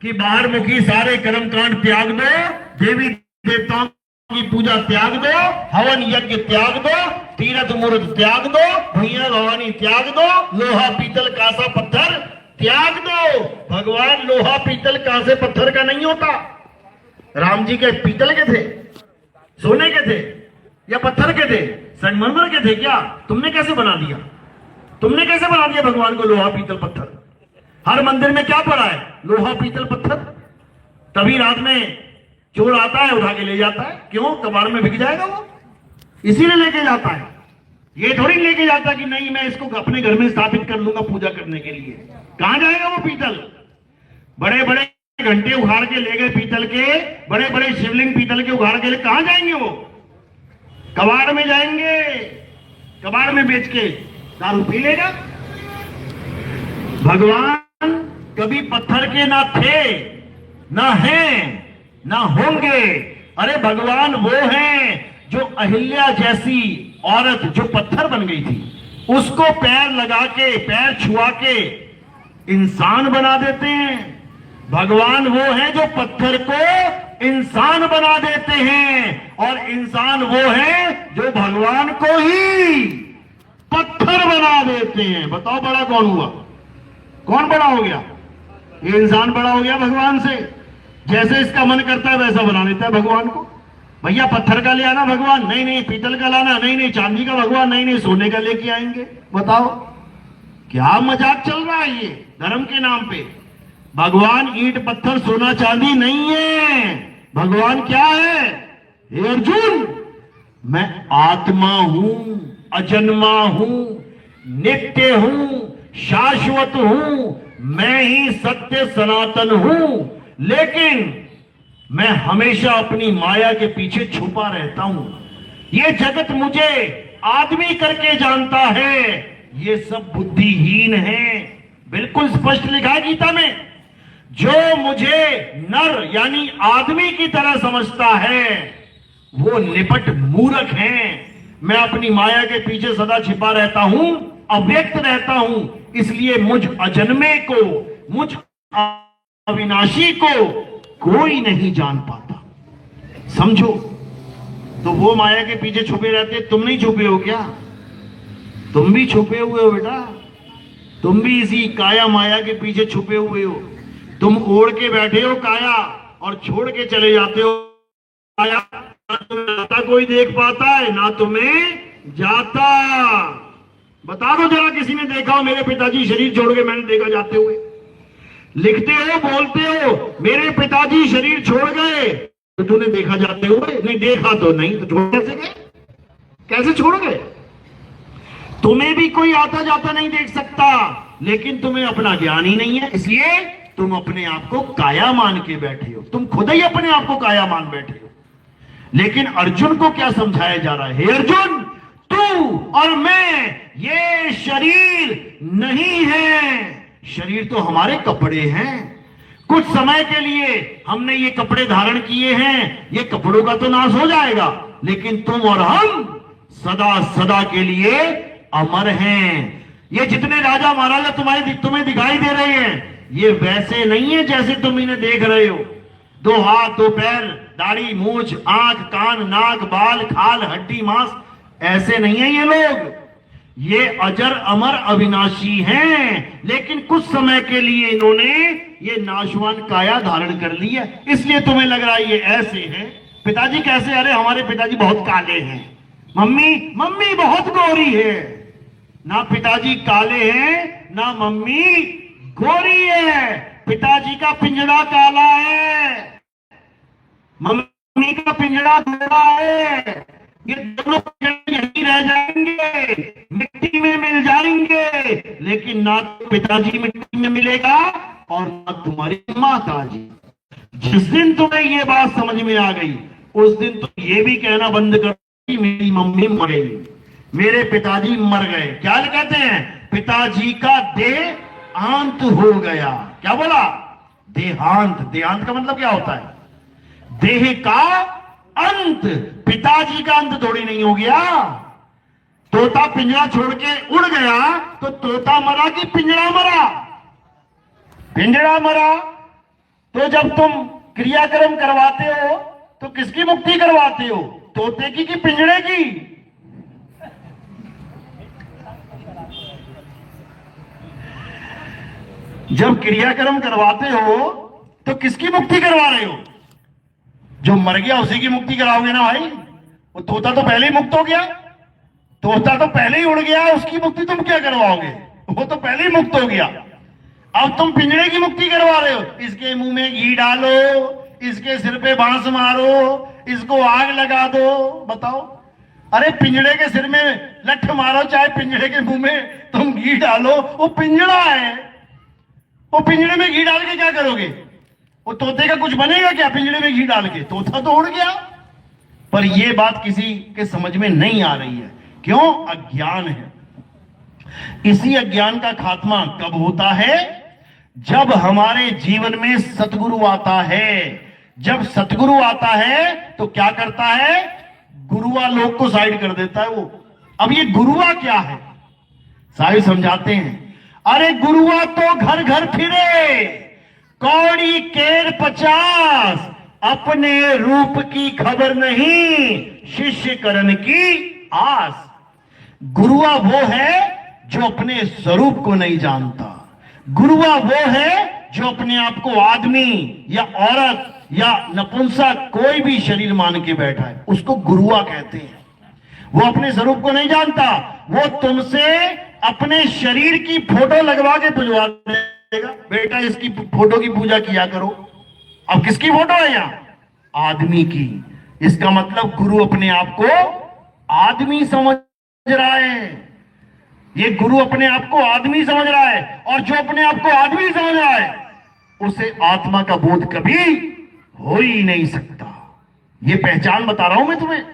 कि बाहर मुखी सारे कर्म कांड त्याग दो, देवी देवताओं की पूजा त्याग दो, हवन यज्ञ त्याग दो, तीर्थ मूर्त त्याग दो, भूया भवानी त्याग दो, लोहा पीतल कांसा पत्थर त्याग दो। भगवान लोहा पीतल कांसे पत्थर का नहीं होता। राम जी के पीतल के थे, सोने के थे या पत्थर के थे, संगमरमर के थे क्या? तुमने कैसे बना दिया? तुमने कैसे बना दिया भगवान को लोहा पीतल पत्थर? हर मंदिर में क्या पड़ा है? लोहा पीतल पत्थर। तभी रात में चोर आता है, उठा के ले जाता है। क्यों? कबाड़ में बिक जाएगा वो, इसीलिए लेके जाता है। ये थोड़ी लेके जाता कि नहीं मैं इसको अपने घर में स्थापित कर लूंगा पूजा करने के लिए। कहां जाएगा वो पीतल? बड़े बड़े घंटे उखाड़ के ले गए पीतल के, बड़े बड़े शिवलिंग पीतल के उखाड़ के ले, कहां जाएंगे वो? कबाड़ में जाएंगे। कबाड़ में बेच के दारू पी लेगा। भगवान कभी पत्थर के ना थे, ना हैं, ना होंगे। अरे भगवान वो हैं जो अहिल्या जैसी औरत जो पत्थर बन गई थी, उसको पैर लगा के, पैर छुआ के इंसान बना देते हैं। भगवान वो है जो पत्थर को इंसान बना देते हैं, और इंसान वो है जो भगवान को ही पत्थर बना देते हैं। बताओ बड़ा कौन हुआ? कौन बड़ा हो गया? ये इंसान बड़ा हो गया भगवान से। जैसे इसका मन करता है वैसा बना लेता है भगवान को। भैया पत्थर का ले आना भगवान, नहीं नहीं पीतल का लाना, नहीं नहीं चांदी का भगवान, नहीं नहीं सोने का लेके आएंगे। बताओ क्या मजाक चल रहा है ये धर्म के नाम पे। भगवान ईंट पत्थर सोना चांदी नहीं है। भगवान क्या है? हे अर्जुन, मैं आत्मा हूं, अजन्मा हूं, नित्य हूं, शाश्वत हूं, मैं ही सत्य सनातन हूं, लेकिन मैं हमेशा अपनी माया के पीछे छुपा रहता हूं। ये जगत मुझे आदमी करके जानता है, ये सब बुद्धिहीन है। बिल्कुल स्पष्ट लिखा है गीता में, जो मुझे नर यानी आदमी की तरह समझता है वो निपट मूर्ख है। मैं अपनी माया के पीछे सदा छिपा रहता हूं, अव्यक्त रहता हूं, इसलिए मुझ अजन्मे को, मुझ अविनाशी को कोई नहीं जान पाता। समझो, तो वो माया के पीछे छुपे रहते, तुम नहीं छुपे हो क्या? तुम भी छुपे हुए हो बेटा, तुम भी इसी काया माया के पीछे छुपे हुए हो। तुम ओढ़ के बैठे हो काया और छोड़ के चले जाते हो काया। ना तुम्हें कोई देख पाता है, ना तुम्हें जाता। बता दो जरा, किसी ने देखा हो मेरे पिताजी शरीर छोड़ के? मैंने देखा जाते हुए। लिखते हो, बोलते हो मेरे पिताजी शरीर छोड़ गए, तो तूने देखा जाते हुए? नहीं देखा तो नहीं, तो छोड़ कैसे गए? कैसे छोड़ गए? तुम्हें भी कोई आता जाता नहीं देख सकता, लेकिन तुम्हें अपना ज्ञान ही नहीं है, इसलिए तुम अपने आप को काया मान के बैठे हो। तुम खुद ही अपने आप को काया मान बैठे हो। लेकिन अर्जुन को क्या समझाया जा रहा है? हे अर्जुन, तू और मैं ये शरीर नहीं है। शरीर तो हमारे कपड़े हैं। कुछ समय के लिए हमने ये कपड़े धारण किए हैं, ये कपड़ों का तो नाश हो जाएगा, लेकिन तुम और हम सदा सदा के लिए अमर हैं। ये जितने राजा महाराजा तुम्हें दिखाई दे रहे हैं, ये वैसे नहीं है जैसे तुम इन्हें देख रहे हो। 2 हाथ 2 पैर, दाढ़ी मूछ, आंख कान नाक बाल खाल हड्डी मांस, ऐसे नहीं है ये लोग। ये अजर अमर अविनाशी हैं, लेकिन कुछ समय के लिए इन्होंने ये नाशवान काया धारण कर ली है, इसलिए तुम्हें लग रहा है ये ऐसे हैं। पिताजी कैसे? अरे हमारे पिताजी बहुत काले हैं। मम्मी बहुत गोरी है। ना पिताजी काले हैं, ना मम्मी गोरी है, पिताजी का पिंजड़ा काला है, मम्मी का पिंजड़ा गोरा है, ये दोनों पिंजड़े यहीं रह जाएंगे, मिट्टी में मिल जाएंगे, लेकिन ना तो पिताजी मिट्टी में मिलेगा और ना तुम्हारी माता जी। जिस दिन तुम्हें ये बात समझ में आ गई, उस दिन तुम ये भी कहना बंद कर कि मेरी मम्मी मर गई, मेरे पिताजी मर गए। क्या कहते हैं? पिताजी का देहांत हो गया। क्या बोला? देहांत। देहांत का मतलब क्या होता है? देह का अंत। पिताजी का अंत थोड़ी नहीं हो गया। तोता पिंजरा छोड़ के उड़ गया तो तोता मरा कि पिंजरा मरा? पिंजरा मरा। तो जब तुम क्रियाक्रम करवाते हो तो किसकी मुक्ति करवाते हो? तोते की कि पिंजरे की? जब क्रियाक्रम करवाते हो तो किसकी मुक्ति करवा रहे हो? जो मर गया उसी की मुक्ति कराओगे ना भाई। वो तोता तो पहले ही मुक्त हो गया, तोता तो पहले ही उड़ गया, उसकी मुक्ति तुम क्या करवाओगे? वो तो पहले ही मुक्त हो गया। अब तुम पिंजरे की मुक्ति करवा रहे हो। इसके मुंह में घी डालो, इसके सिर पे बांस मारो, इसको आग लगा दो। बताओ, अरे पिंजरे के सिर में लठ मारो, चाहे पिंजरे के मुंह में तुम घी डालो, वो पिंजरा है। वो पिंजरे में घी डाल के क्या करोगे? वो तोते का कुछ बनेगा क्या पिंजरे में घी डाल के? तोता तो उड़ गया। पर यह बात किसी के समझ में नहीं आ रही है। क्यों? अज्ञान है। इसी अज्ञान का खात्मा कब होता है? जब हमारे जीवन में सतगुरु आता है। जब सतगुरु आता है तो क्या करता है? गुरुआ लोग को साइड कर देता है वो। अब ये गुरुआ क्या है? साहिब समझाते हैं। अरे गुरुआ तो घर घर फिरे, कौड़ी केर 50, अपने रूप की खबर नहीं, शिष्य करण की आस। गुरुआ वो है जो अपने स्वरूप को नहीं जानता। गुरुआ वो है जो अपने आप को आदमी या औरत या नपुंसक कोई भी शरीर मान के बैठा है, उसको गुरुआ कहते हैं। वो अपने स्वरूप को नहीं जानता। वो तुमसे अपने शरीर की फोटो लगवा के पुजवा देगा, बेटा इसकी फोटो की पूजा किया करो। अब किसकी फोटो है यहां? आदमी की। इसका मतलब गुरु अपने आप को आदमी समझ रहा है। ये गुरु अपने आप को आदमी समझ रहा है, और जो अपने आप को आदमी समझ रहा है उसे आत्मा का बोध कभी हो ही नहीं सकता। ये पहचान बता रहा हूं मैं तुम्हें।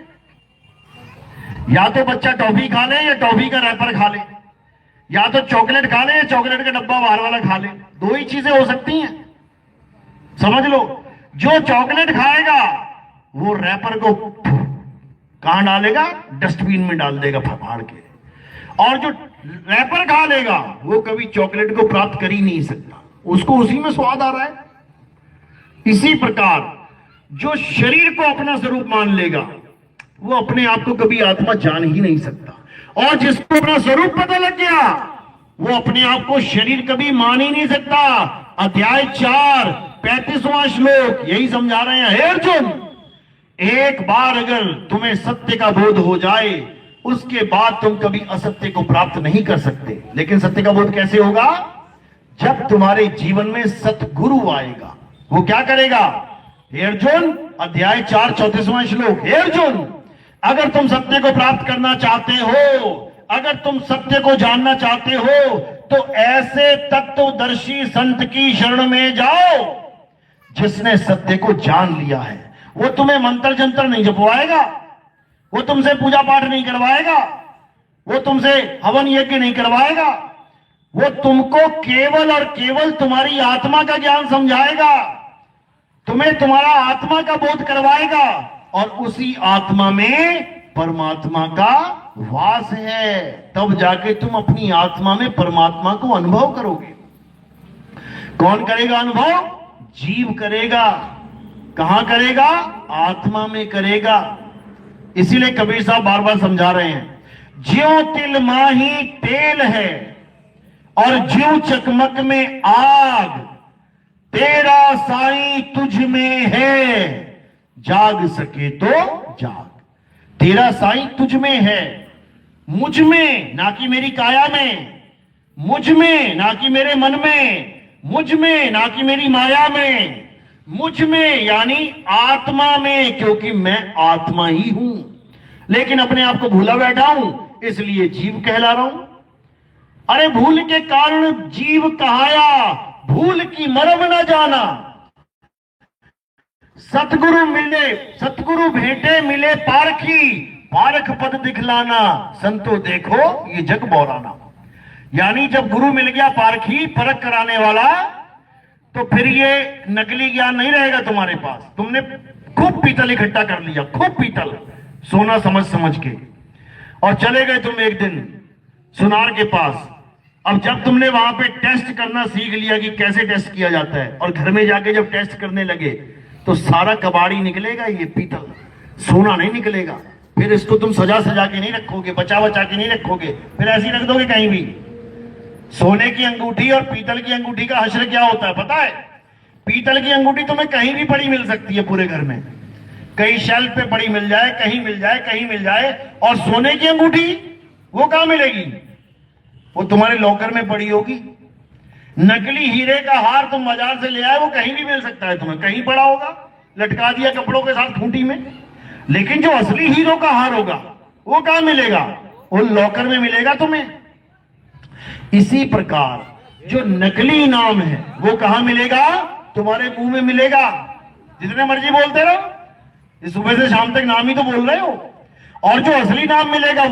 या तो बच्चा टॉफी खा ले या टॉफी का रैपर खा ले, या तो चॉकलेट खा ले या चॉकलेट का डब्बा बाहर वाला खा ले। दो ही चीजें हो सकती हैं, समझ लो। जो चॉकलेट खाएगा वो रैपर को कहां डालेगा? डस्टबिन में डाल देगा फाड़ के। और जो रैपर खा लेगा वो कभी चॉकलेट को प्राप्त कर ही नहीं सकता, उसको उसी में स्वाद आ रहा है। इसी प्रकार जो शरीर को अपना स्वरूप मान लेगा वो अपने आप को कभी आत्मा जान ही नहीं सकता। और जिसको अपना स्वरूप पता लग गया वो अपने आप को शरीर कभी मान ही नहीं सकता। अध्याय 4 35वां श्लोक यही समझा रहे हैं। हे अर्जुन, एक बार अगर तुम्हें सत्य का बोध हो जाए उसके बाद तुम कभी असत्य को प्राप्त नहीं कर सकते। लेकिन सत्य का बोध कैसे होगा? जब तुम्हारे जीवन में सतगुरु आएगा। वो क्या करेगा? हे अर्जुन, अध्याय 4 34वां श्लोक। हे अर्जुन, अगर तुम सत्य को प्राप्त करना चाहते हो, अगर तुम सत्य को जानना चाहते हो, तो ऐसे तत्वदर्शी संत की शरण में जाओ जिसने सत्य को जान लिया है। वो तुम्हें मंत्र जंत्र नहीं जपवाएगा, वो तुमसे पूजा पाठ नहीं करवाएगा, वो तुमसे हवन यज्ञ नहीं करवाएगा। वो तुमको केवल और केवल तुम्हारी आत्मा का ज्ञान समझाएगा, तुम्हें तुम्हारा आत्मा का बोध करवाएगा, और उसी आत्मा में परमात्मा का वास है। तब जाके तुम अपनी आत्मा में परमात्मा को अनुभव करोगे। कौन करेगा अनुभव? जीव करेगा। कहां करेगा? आत्मा में करेगा। इसीलिए कबीर साहब बार बार समझा रहे हैं, ज्यों तिल माही तेल है और ज्यों चकमक में आग, तेरा साईं तुझ में है, जाग सके तो जाग। तेरा साईं तुझ में है, मुझ में, ना कि मेरी काया में, मुझ में, ना कि मेरे मन में, मुझ में, ना कि मेरी माया में, मुझ में यानी आत्मा में, क्योंकि मैं आत्मा ही हूं, लेकिन अपने आप को भूला बैठा हूं, इसलिए जीव कहला रहा हूं। अरे भूल के कारण जीव कहाया, भूल की मरम न जाना। सतगुरु मिले, सतगुरु भेंटे मिले पारखी, पारख पद दिखलाना, संतो देखो ये जग बौराना। यानी जब गुरु मिल गया पारखी, परख कराने वाला, तो फिर ये नकली ज्ञान नहीं रहेगा तुम्हारे पास। तुमने खूब पीतल इकट्ठा कर लिया, खूब पीतल, सोना समझ समझ के, और चले गए तुम एक दिन सुनार के पास। अब जब तुमने वहां पे टेस्ट करना सीख लिया कि कैसे टेस्ट किया जाता है, और घर में जाके जब टेस्ट करने लगे तो सारा कबाड़ी निकलेगा, ये पीतल, सोना नहीं निकलेगा। फिर इसको तुम सजा सजा के नहीं रखोगे, बचा बचा के नहीं रखोगे, फिर ऐसे ही रख दोगे कहीं भी। सोने की अंगूठी और पीतल की अंगूठी का हश्र क्या होता है पता है? पीतल की अंगूठी तुम्हें कहीं भी पड़ी मिल सकती है पूरे घर में, कहीं शेल्फ पे पड़ी मिल जाए, कहीं मिल जाए, कहीं मिल जाए। और सोने की अंगूठी वो कहां मिलेगी? वो तुम्हारे लॉकर में पड़ी होगी। नकली हीरे का हार तुम बाजार से ले आए, वो कहीं भी मिल सकता है तुम्हें, कहीं पड़ा होगा, लटका दिया कपड़ों के साथ खूंटी में। लेकिन जो असली हीरो का हार होगा वो कहां मिलेगा? वो लॉकर में मिलेगा तुम्हें। इसी प्रकार जो नकली इनाम है वो कहां मिलेगा? तुम्हारे मुंह में मिलेगा। जितने मर्जी बोलते रहो, इस सुबह से शाम तक नाम ही तो बोल रहे हो। और जो असली नाम मिलेगा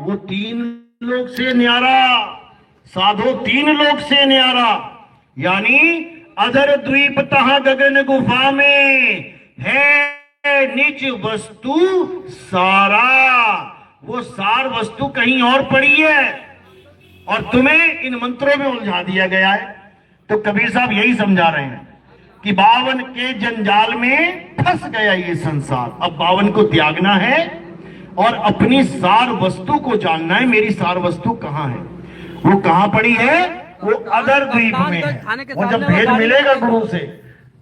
वो 3 लोक से न्यारा, साधो 3 लोक से न्यारा। यानी अधर द्वीप तहा गगन गुफा में है निज वस्तु सारा। वो सार वस्तु कहीं और पड़ी है और तुम्हें इन मंत्रों में उलझा दिया गया है। तो कबीर साहब यही समझा रहे हैं कि 52 के जंजाल में फंस गया ये संसार। अब 52 को त्यागना है और अपनी सार वस्तु को जानना है। मेरी सार वस्तु कहां है? वो कहां पड़ी है? वो अदर द्वीप में है। वो जब भेद मिलेगा गुरु से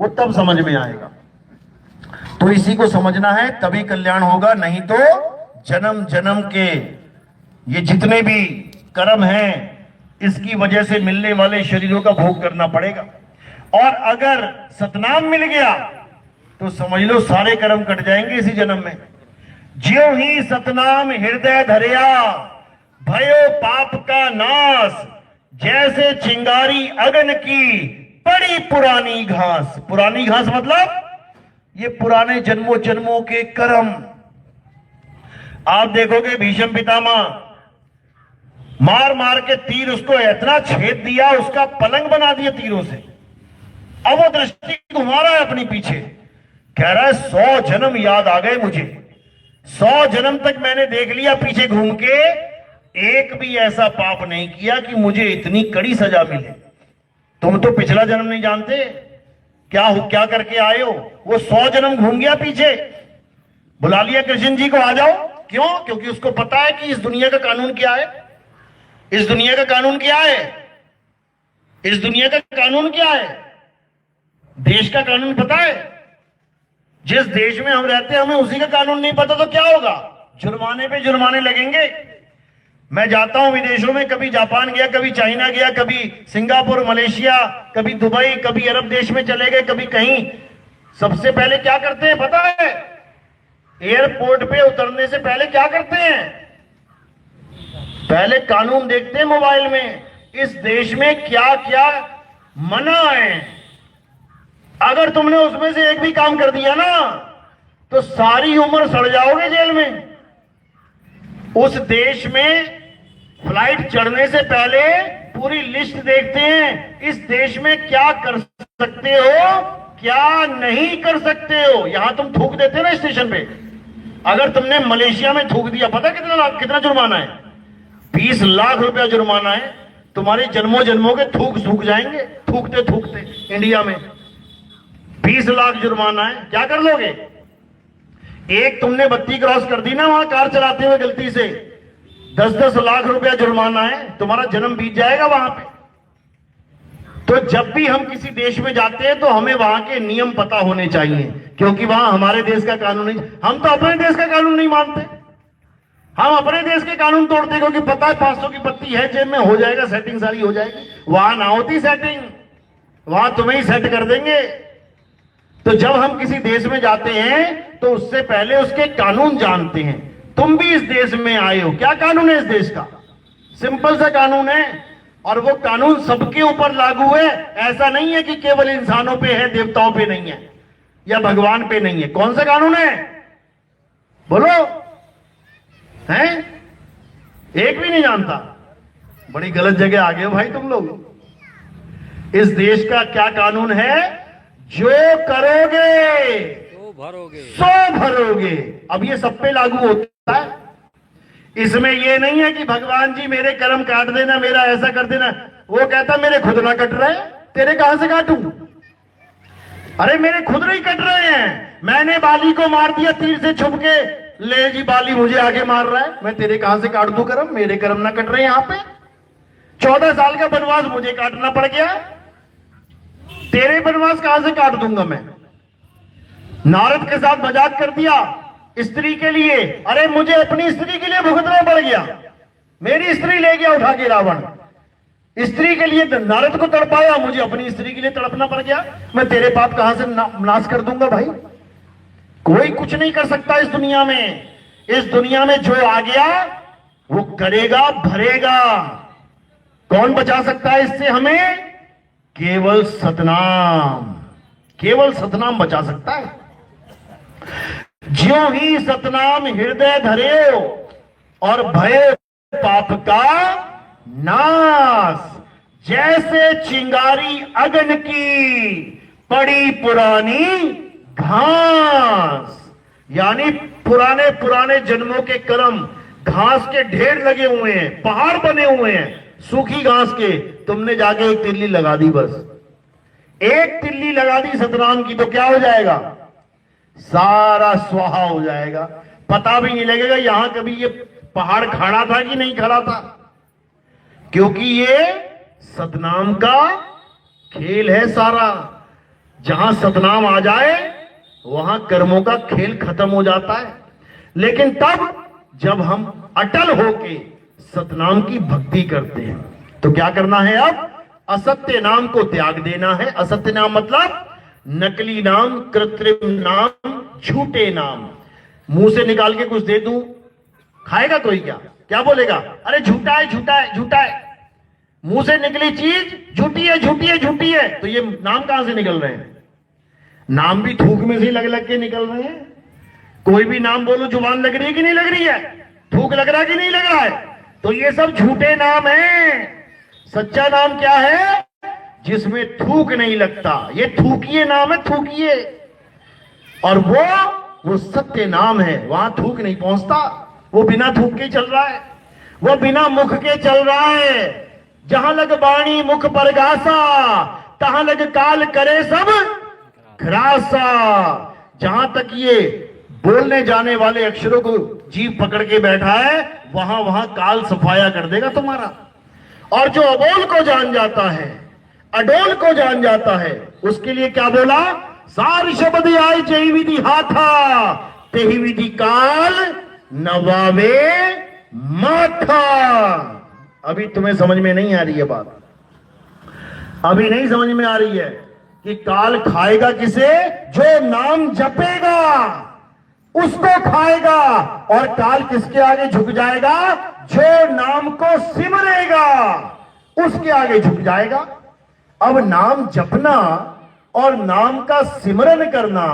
वो तब समझ में आएगा। तो इसी को समझना है, तभी कल्याण होगा। नहीं तो जन्म जन्म के ये जितने भी कर्म हैं, इसकी वजह से मिलने वाले शरीरों का भोग करना पड़ेगा। और अगर सतनाम मिल गया तो समझ लो सारे कर्म कट जाएंगे इसी जन्म में। ज्यों ही सतनाम हृदय धरिया, भयो पाप का नाश। जैसे चिंगारी अगन की बड़ी पुरानी घास। पुरानी घास मतलब ये पुराने जन्मों जन्मों के कर्म। आप देखोगे भीष्म पितामह मार मार के तीर उसको इतना छेद दिया, उसका पलंग बना दिया तीरों से। अब वो दृष्टि घुमा रहा है अपनी पीछे, कह रहा है 100 जन्म याद आ गए मुझे। 100 जन्म तक मैंने देख लिया पीछे घूम के, एक भी ऐसा पाप नहीं किया कि मुझे इतनी कड़ी सजा मिले। तुम तो पिछला जन्म नहीं जानते क्या करके आए हो। वो 100 जन्म घूम गया पीछे, बुला लिया कृष्ण जी को, आ जाओ। क्यों? क्योंकि उसको पता है कि इस दुनिया का कानून क्या है। इस दुनिया का कानून क्या है? इस दुनिया का कानून क्या है? देश का कानून पता है? जिस देश में हम रहते हैं हमें उसी का कानून नहीं पता तो क्या होगा? जुर्माने पे जुर्माने लगेंगे। मैं जाता हूं विदेशों में, कभी जापान गया, कभी चाइना गया, कभी सिंगापुर, मलेशिया, कभी दुबई, कभी अरब देश में चले गए, कभी कहीं। सबसे पहले क्या करते हैं पता है? एयरपोर्ट पे उतरने से पहले क्या करते हैं? पहले कानून देखते हैं मोबाइल में, इस देश में क्या क्या मना है। अगर तुमने उसमें से एक भी काम कर दिया ना तो सारी उम्र सड़ जाओगे जेल में। उस देश में फ्लाइट चढ़ने से पहले पूरी लिस्ट देखते हैं, इस देश में क्या कर सकते हो, क्या नहीं कर सकते हो। यहां तुम थूक देते ना स्टेशन पे, अगर तुमने मलेशिया में थूक दिया, पता कितना जुर्माना है? 20 लाख रुपया जुर्माना है। तुम्हारे जन्मों जन्मों के थूक सूख जाएंगे, थूकते थूकते। इंडिया में 20 लाख जुर्माना है, क्या कर लोगे? एक तुमने बत्ती क्रॉस कर दी ना वहां कार चलाते हुए गलती से, 10-10 लाख रुपया जुर्माना है, तुम्हारा जन्म बीत जाएगा वहां पे। तो जब भी हम किसी देश में जाते हैं तो हमें वहां के नियम पता होने चाहिए, क्योंकि वहां हमारे देश का कानून नहीं। हम तो अपने देश का कानून नहीं मानते, हम अपने देश के कानून तोड़ते, क्योंकि पता है 500 की पत्ती है जेब में, हो जाएगा सेटिंग, सारी हो जाएगी। वहां ना होती सेटिंग। वहां तुम्हें ही सेट कर देंगे। तो जब हम किसी देश में जाते हैं तो उससे पहले उसके कानून जानते हैं। तुम भी इस देश में आए हो, क्या कानून है इस देश का? सिंपल सा कानून है, और वो कानून सबके ऊपर लागू है। ऐसा नहीं है कि केवल इंसानों पे है, देवताओं पे नहीं है, या भगवान पे नहीं है। कौन सा कानून है बोलो? हैं? एक भी नहीं जानता। बड़ी गलत जगह आ गए हो भाई तुम लोग। इस देश का क्या कानून है? जो करोगे सो भरोगे। अब ये सब पे लागू होता है। इसमें ये नहीं है कि भगवान जी मेरे कर्म काट देना, मेरा ऐसा कर देना। वो कहता मेरे खुद ना कट रहे, तेरे कहां से काटूं? अरे मेरे खुद नहीं कट रहे हैं। मैंने बाली को मार दिया तीर से छुप के, ले जी बाली मुझे आगे मार रहा है, मैं तेरे कहां से काट दूं कर्म? मेरे कर्म ना कट रहे यहां पे। 14 साल का वनवास मुझे काटना पड़ गया, तेरे वनवास कहां से काट दूंगा मैं? नारद के साथ मजाक कर दिया स्त्री के लिए। अरे मुझे अपनी स्त्री के लिए भुगतना पड़ गया, मेरी स्त्री ले गया उठा के रावण। स्त्री के लिए नारद को तड़पाया, मुझे अपनी स्त्री के लिए तड़पना पड़ गया। मैं तेरे पाप कहां से नाश कर दूंगा भाई? कोई कुछ नहीं कर सकता इस दुनिया में। इस दुनिया में जो आ गया वो करेगा भरेगा। कौन बचा सकता है इससे हमें? केवल सतनाम, केवल सतनाम बचा सकता है। ज्यों ही सतनाम हृदय धरे और भय पाप का नाश। जैसे चिंगारी अग्नि की पड़ी पुरानी घास, यानी पुराने पुराने जन्मों के कर्म घास के ढेर लगे हुए हैं, पहाड़ बने हुए हैं सूखी घास के। तुमने जाके एक तिल्ली लगा दी, बस एक तिल्ली लगा दी सतनाम की, तो क्या हो जाएगा? सारा स्वाहा हो जाएगा। पता भी नहीं लगेगा यहां कभी ये पहाड़ खड़ा था कि नहीं खड़ा था, क्योंकि ये सतनाम का खेल है सारा। जहां सतनाम आ जाए वहां कर्मों का खेल खत्म हो जाता है। लेकिन तब जब हम अटल होके सतनाम की भक्ति करते हैं तो क्या करना है? अब असत्य नाम को त्याग देना है। असत्य नाम मतलब नकली नाम, कृत्रिम नाम, झूठे नाम। मुंह से निकाल के कुछ दे दूं, खाएगा कोई क्या? क्या बोलेगा? अरे झूठा है, झूठा है, झूठा है। मुंह से निकली चीज झूठी है, झूठी है, झूठी है। तो ये नाम कहां से निकल रहे हैं? नाम भी थूक में से लग लग के निकल रहे हैं। कोई भी नाम बोलो, जुबान लग रही है कि नहीं लग रही है? थूक लग रहा है कि नहीं लग रहा है? तो ये सब झूठे नाम हैं। सच्चा नाम क्या है? जिसमें थूक नहीं लगता। ये थूकिए नाम है, थूकिए। और वो सत्य नाम है, वहां थूक नहीं पहुंचता। वो बिना थूक के चल रहा है, वो बिना मुख के चल रहा है। जहां लग बाणी मुख पर गासा, तहां लग काल करे सब घरासा। जहां तक ये बोलने जाने वाले अक्षरों को जीभ पकड़ के बैठा है, वहां वहां काल सफाया कर देगा तुम्हारा। और जो अबोल को जान जाता है, अडोल को जान जाता है, उसके लिए क्या बोला? सार शब्द आय जय विधि हाथा, तेहि विधि काल नवावे माथा। अभी तुम्हें समझ में नहीं आ रही है बात? अभी नहीं समझ में आ रही है कि काल खाएगा किसे? जो नाम जपेगा उसको खाएगा। और काल किसके आगे झुक जाएगा? जो नाम को सिमरेगा उसके आगे झुक जाएगा। अब नाम जपना और नाम का सिमरन करना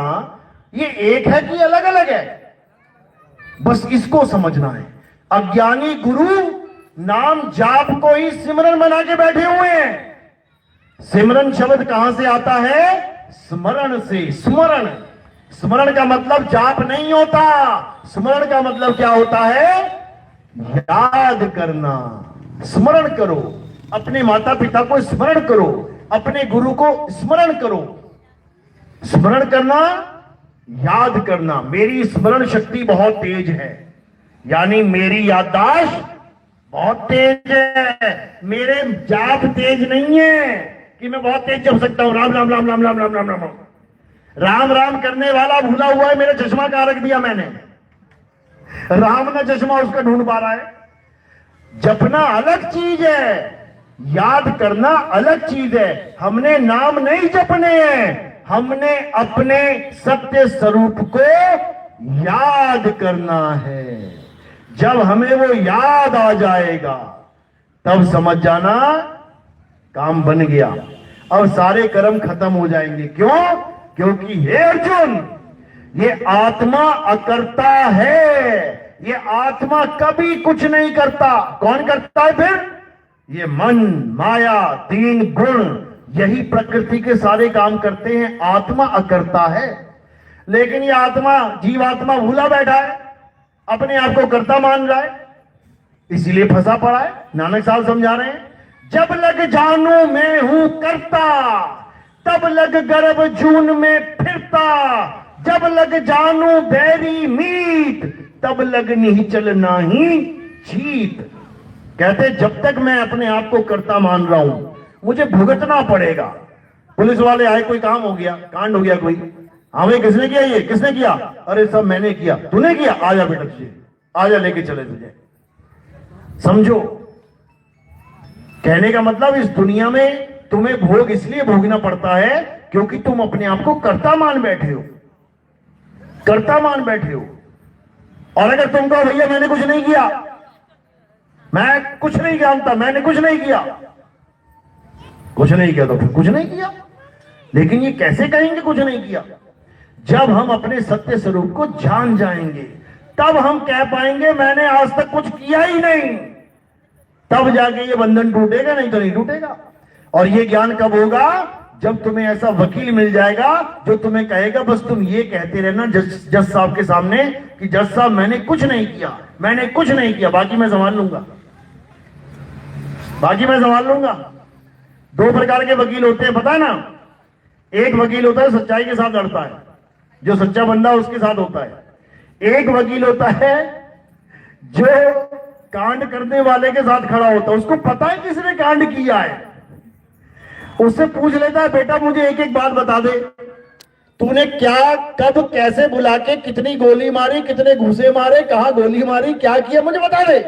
ये एक है कि अलग अलग है? बस इसको समझना है। अज्ञानी गुरु नाम जाप को ही सिमरन बना के बैठे हुए हैं। सिमरन शब्द कहां से आता है? स्मरण से। स्मरण, स्मरण का मतलब जाप नहीं होता। स्मरण का मतलब क्या होता है? याद करना। स्मरण करो, अपने माता पिता को स्मरण करो, अपने गुरु को स्मरण करो। स्मरण करना, याद करना। मेरी स्मरण शक्ति बहुत तेज है, यानी मेरी याददाश्त बहुत तेज है। मेरे जाप तेज नहीं है कि मैं बहुत तेज जप सकता हूं। राम राम राम राम राम राम राम राम राम राम करने वाला भूला हुआ है। मेरा चश्मा कहां रख दिया मैंने? राम ना चश्मा उसका ढूंढ पा रहा है। जपना अलग चीज है, याद करना अलग चीज है। हमने नाम नहीं जपने हैं, हमने अपने सत्य स्वरूप को याद करना है। जब हमें वो याद आ जाएगा तब समझ जाना काम बन गया। अब सारे कर्म खत्म हो जाएंगे। क्यों? क्योंकि हे अर्जुन, ये आत्मा अकर्ता है। ये आत्मा कभी कुछ नहीं करता। कौन करता है फिर? ये मन, माया, तीन गुण, यही प्रकृति के सारे काम करते हैं। आत्मा अकर्ता है। लेकिन ये आत्मा, जीवात्मा भूला बैठा है, अपने आप को कर्ता मान रहा है, इसीलिए फंसा पड़ा है। नानक साहब समझा रहे हैं, जब लग जानू मैं हूं करता, तब लग गर्भ जून में फिरता। जब लग जानू बैरी मीत, तब लग निहिचल नाही चीत। कहते जब तक मैं अपने आप को कर्ता मान रहा हूं, मुझे भुगतना पड़ेगा। पुलिस वाले आए, कोई काम हो गया, कांड हो गया कोई, हाँ भाई किसने किया, ये किसने किया? अरे सब मैंने किया। तूने किया? आजा बेटा, तुझे आजा, लेके चले तुझे। समझो, कहने का मतलब इस दुनिया में तुम्हें भोग इसलिए भोगना पड़ता है क्योंकि तुम अपने आप को कर्ता मान बैठे हो, कर्ता मान बैठे हो। और अगर तुम कहो भैया मैंने कुछ नहीं किया, मैं कुछ नहीं जानता, मैंने कुछ नहीं किया, कुछ नहीं किया, तो फिर कुछ नहीं किया। लेकिन ये कैसे कहेंगे कुछ नहीं किया? जब हम अपने सत्य स्वरूप को जान जाएंगे तब हम कह पाएंगे मैंने आज तक कुछ किया ही नहीं। तब जाके ये बंधन टूटेगा, नहीं तो नहीं टूटेगा। और ये ज्ञान कब होगा? जब तुम्हें ऐसा वकील मिल जाएगा जो तुम्हें कहेगा बस तुम ये कहते रहना जज साहब के सामने कि जज साहब मैंने कुछ नहीं किया, मैंने कुछ नहीं किया, बाकी मैं संभाल लूंगा, बाकी मैं संभाल लूंगा। दो प्रकार के वकील होते हैं, पता है ना? एक वकील होता है सच्चाई के साथ लड़ता है, जो सच्चा बंदा उसके साथ होता है। एक वकील होता है जो कांड करने वाले के साथ खड़ा होता है, उसको पता है किसने कांड किया है, उससे पूछ लेता है बेटा मुझे एक एक बात बता दे, तूने क्या, कब, कैसे बुला के, कितनी गोली मारी, कितने घूसे मारे, कहां गोली मारी, क्या किया, मुझे बता दे।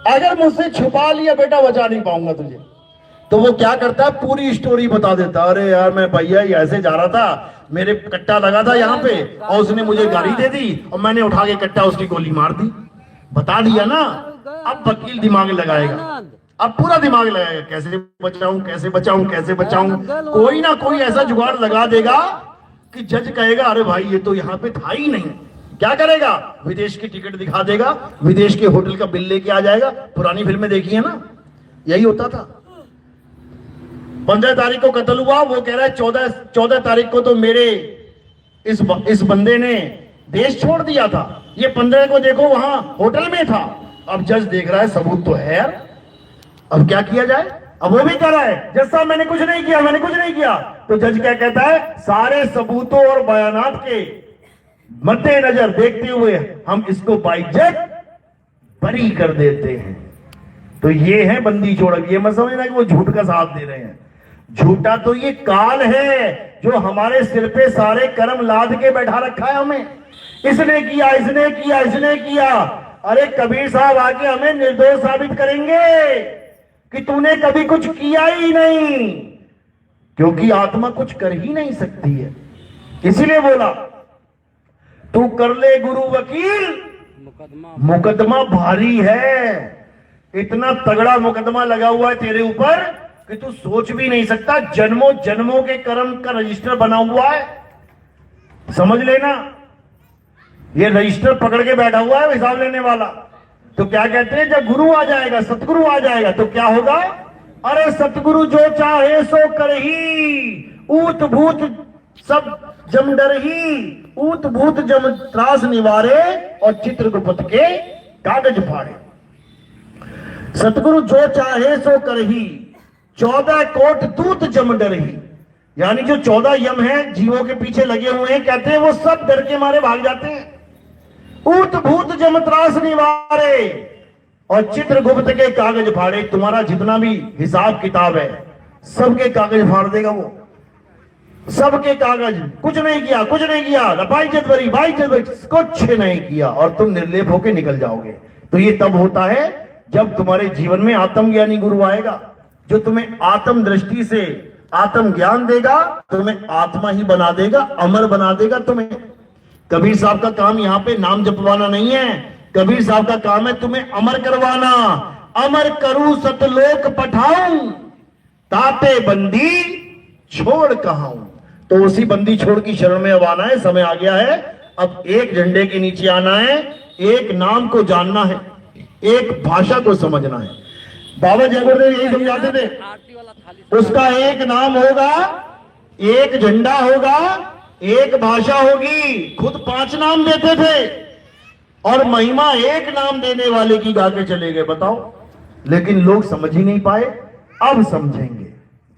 अगर मुझसे छुपा लिया बेटा बचा नहीं पाऊंगा तुझे। तो वो क्या करता है, पूरी स्टोरी बता देता। अरे यार मैं भैया ऐसे जा रहा था, मेरे कट्टा लगा था यहाँ पे और उसने मुझे गाड़ी दे दी और मैंने उठा के कट्टा उसकी गोली मार दी। बता दिया ना। अब वकील दिमाग लगाएगा, अब पूरा दिमाग लगाएगा, कैसे बचाऊं, कैसे बचाऊं, कैसे बचाऊं। कोई ना कोई ऐसा जुगाड़ लगा देगा कि जज कहेगा अरे भाई ये तो यहाँ पे था ही नहीं। क्या करेगा? विदेश की टिकट दिखा देगा, विदेश के होटल का बिल लेके आ जाएगा। पुरानी फिल्में देखी है ना, यही होता था। 15 तारीख को कत्ल हुआ, वो कह रहा है 14 तारीख को तो मेरे इस बंदे ने देश छोड़ दिया था, ये 15 को देखो वहां होटल में था। अब जज देख रहा है सबूत तो है यार, अब क्या किया जाए? अब वो भी कह रहा है जज साहब मैंने कुछ नहीं किया, मैंने कुछ नहीं किया। तो जज क्या कहता है, सारे सबूतों और बयानात के मद्देनजर देखते हुए हम इसको बाइज्जत बरी कर देते हैं। तो ये है बंदी छोड़। ये मत समझना कि वो झूठ का साथ दे रहे हैं। झूठा तो ये काल है जो हमारे सिर पे सारे कर्म लाद के बैठा रखा है हमें। इसने किया, इसने किया, इसने किया। अरे कबीर साहब आके हमें निर्दोष साबित करेंगे कि तूने कभी कुछ किया ही नहीं, क्योंकि आत्मा कुछ कर ही नहीं सकती है। इसीलिए बोला तू कर ले गुरु वकील, मुकदमा भारी है। इतना तगड़ा मुकदमा लगा हुआ है तेरे ऊपर कि तू सोच भी नहीं सकता। जन्मों जन्मों के कर्म का रजिस्टर बना हुआ है, समझ लेना। ये रजिस्टर पकड़ के बैठा हुआ है हिसाब लेने वाला। तो क्या कहते हैं, जब गुरु आ जाएगा, सतगुरु आ जाएगा तो क्या होगा? अरे सतगुरु जो चाहे सो कर ही, ऊत भूत सब जम डर ही, ऊत भूत जम त्रास निवारे और चित्रगुप्त के कागज फाड़े। सतगुरु जो चाहे सो कर ही, 14 कोट दूत जम डर ही। यानी जो 14 यम हैं जीवों के पीछे लगे हुए हैं, कहते हैं वो सब डर के मारे भाग जाते हैं। ऊत भूत जम त्रास निवारे और चित्रगुप्त के कागज फाड़े। तुम्हारा जितना भी हिसाब किताब है सबके कागज फाड़ देगा वो, सबके कागज। कुछ नहीं किया, कुछ नहीं किया, बाइज्जत बरी, बाइज्जत बरी, कुछ नहीं किया और तुम निर्लेप होके निकल जाओगे। तो ये तब होता है जब तुम्हारे जीवन में आत्मज्ञानी गुरु आएगा, जो तुम्हें आत्म दृष्टि से आत्म ज्ञान देगा, तुम्हें आत्मा ही बना देगा, अमर बना देगा तुम्हें। कबीर साहब का काम यहाँ पे नाम जपवाना नहीं है, कबीर साहब का काम है तुम्हें अमर करवाना। अमर करूं सतलोक पठाऊं, ताते बंदी छोड़ कहाऊं। तो उसी बंदी छोड़ की शरण में अब आना है, समय आ गया है। अब एक झंडे के नीचे आना है, एक नाम को जानना है, एक भाषा को समझना है। बाबा जय गुरुदेव यही समझाते थे, उसका एक नाम होगा, एक झंडा होगा, एक भाषा होगी। खुद 5 नाम देते थे और महिमा एक नाम देने वाले की गा के चले गए, बताओ। लेकिन लोग समझ ही नहीं पाए, अब समझेंगे।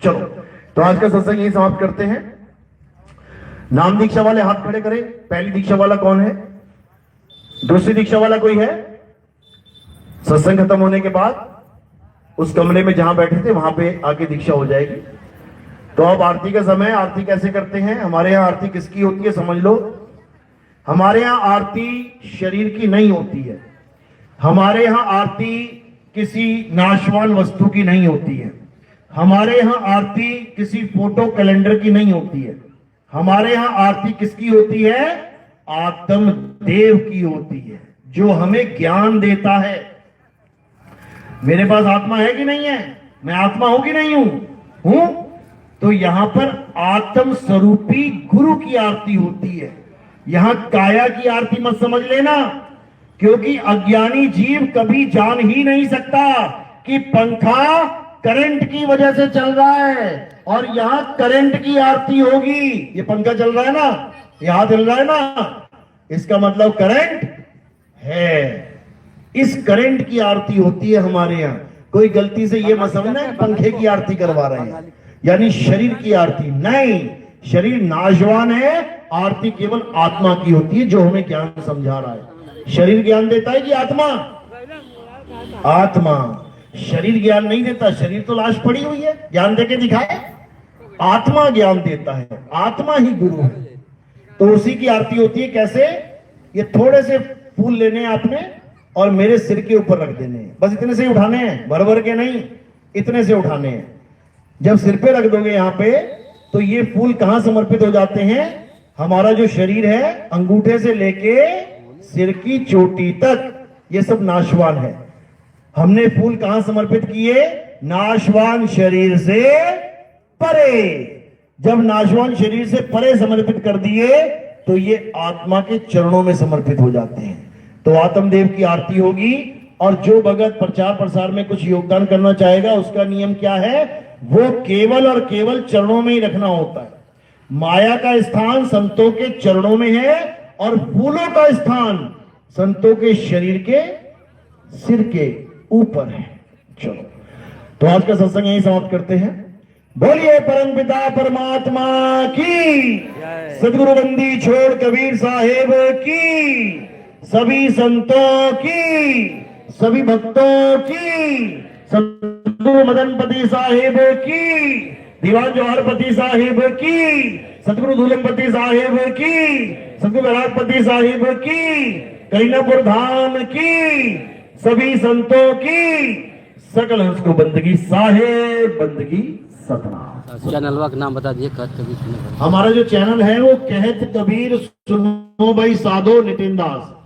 चलो, तो आज का सत्संग यही समाप्त करते हैं। नाम दीक्षा वाले हाथ खड़े करें। पहली दीक्षा वाला कौन है? दूसरी दीक्षा वाला कोई है? सत्संग खत्म होने के बाद उस कमरे में जहां बैठे थे वहां पे आके दीक्षा हो जाएगी। तो अब आरती का समय। आरती कैसे करते हैं? हमारे यहाँ आरती किसकी होती है समझ लो। हमारे यहाँ आरती शरीर की नहीं होती है। हमारे यहाँ आरती किसी नाशवान वस्तु की नहीं होती है। हमारे यहाँ आरती किसी फोटो कैलेंडर की नहीं होती है। हमारे यहाँ आरती किसकी होती है? आत्मदेव की होती है, जो हमें ज्ञान देता है। मेरे पास आत्मा है कि नहीं है? मैं आत्मा हूं कि नहीं हूं? तो यहां पर आत्म स्वरूपी गुरु की आरती होती है। यहां काया की आरती मत समझ लेना, क्योंकि अज्ञानी जीव कभी जान ही नहीं सकता कि पंखा करंट की वजह से चल रहा है और यहां करंट की आरती होगी। ये पंखा चल रहा है ना, यहां चल रहा है ना, इसका मतलब करंट है। इस करंट की आरती होती है हमारे यहाँ। कोई गलती से ये मत समझना कि पंखे की आरती करवा रहे हैं, यानी शरीर की आरती नहीं। शरीर नाशवान है, आरती केवल आत्मा की होती है, जो हमें ज्ञान समझा रहा है। शरीर ज्ञान देता है कि आत्मा? आत्मा। शरीर ज्ञान नहीं देता। शरीर तो लाश पड़ी हुई है, ज्ञान देके दिखाए। आत्मा ज्ञान देता है, आत्मा ही गुरु है। तो उसी की आरती होती है। कैसे? ये थोड़े से फूल लेने हैं आपने और मेरे सिर के ऊपर रख देने हैं, बस इतने से ही उठाने हैं, भर भर के नहीं, इतने से उठाने हैं। जब सिर पे रख दोगे यहाँ पे, तो ये फूल कहां समर्पित हो जाते हैं? हमारा जो शरीर है, अंगूठे से लेके सिर की चोटी तक, ये सब नाशवान है। हमने फूल कहां समर्पित किए? नाशवान शरीर से परे। जब नाशवान शरीर से परे समर्पित कर दिए, तो ये आत्मा के चरणों में समर्पित हो जाते हैं। तो आत्मदेव की आरती होगी। और जो भगत प्रचार प्रसार में कुछ योगदान करना चाहेगा, उसका नियम क्या है? वो केवल और केवल चरणों में ही रखना होता है। माया का स्थान संतों के चरणों में है और फूलों का स्थान संतों के शरीर के सिर के ऊपर है। चलो, तो आज का सत्संग यही समाप्त करते हैं। बोलिए परमपिता परमात्मा की, सदगुरु बंदी छोड़ कबीर साहेब की, सभी संतों की, सभी भक्तों की, सदगुरु मदनपति साहेब की, दीवान जवाहरपति साहेब की, सदगुरु धूलमपति साहेब की, सदगुरु विराटपति साहेब की, करीनापुर धाम की, सभी संतों की, सकल हंस को बंदगी साहेब, बंदगी सतनाम। चैनल का नाम बता दिए। हमारा जो चैनल है वो कहत कबीर सुनो भाई साधो नितिन दास।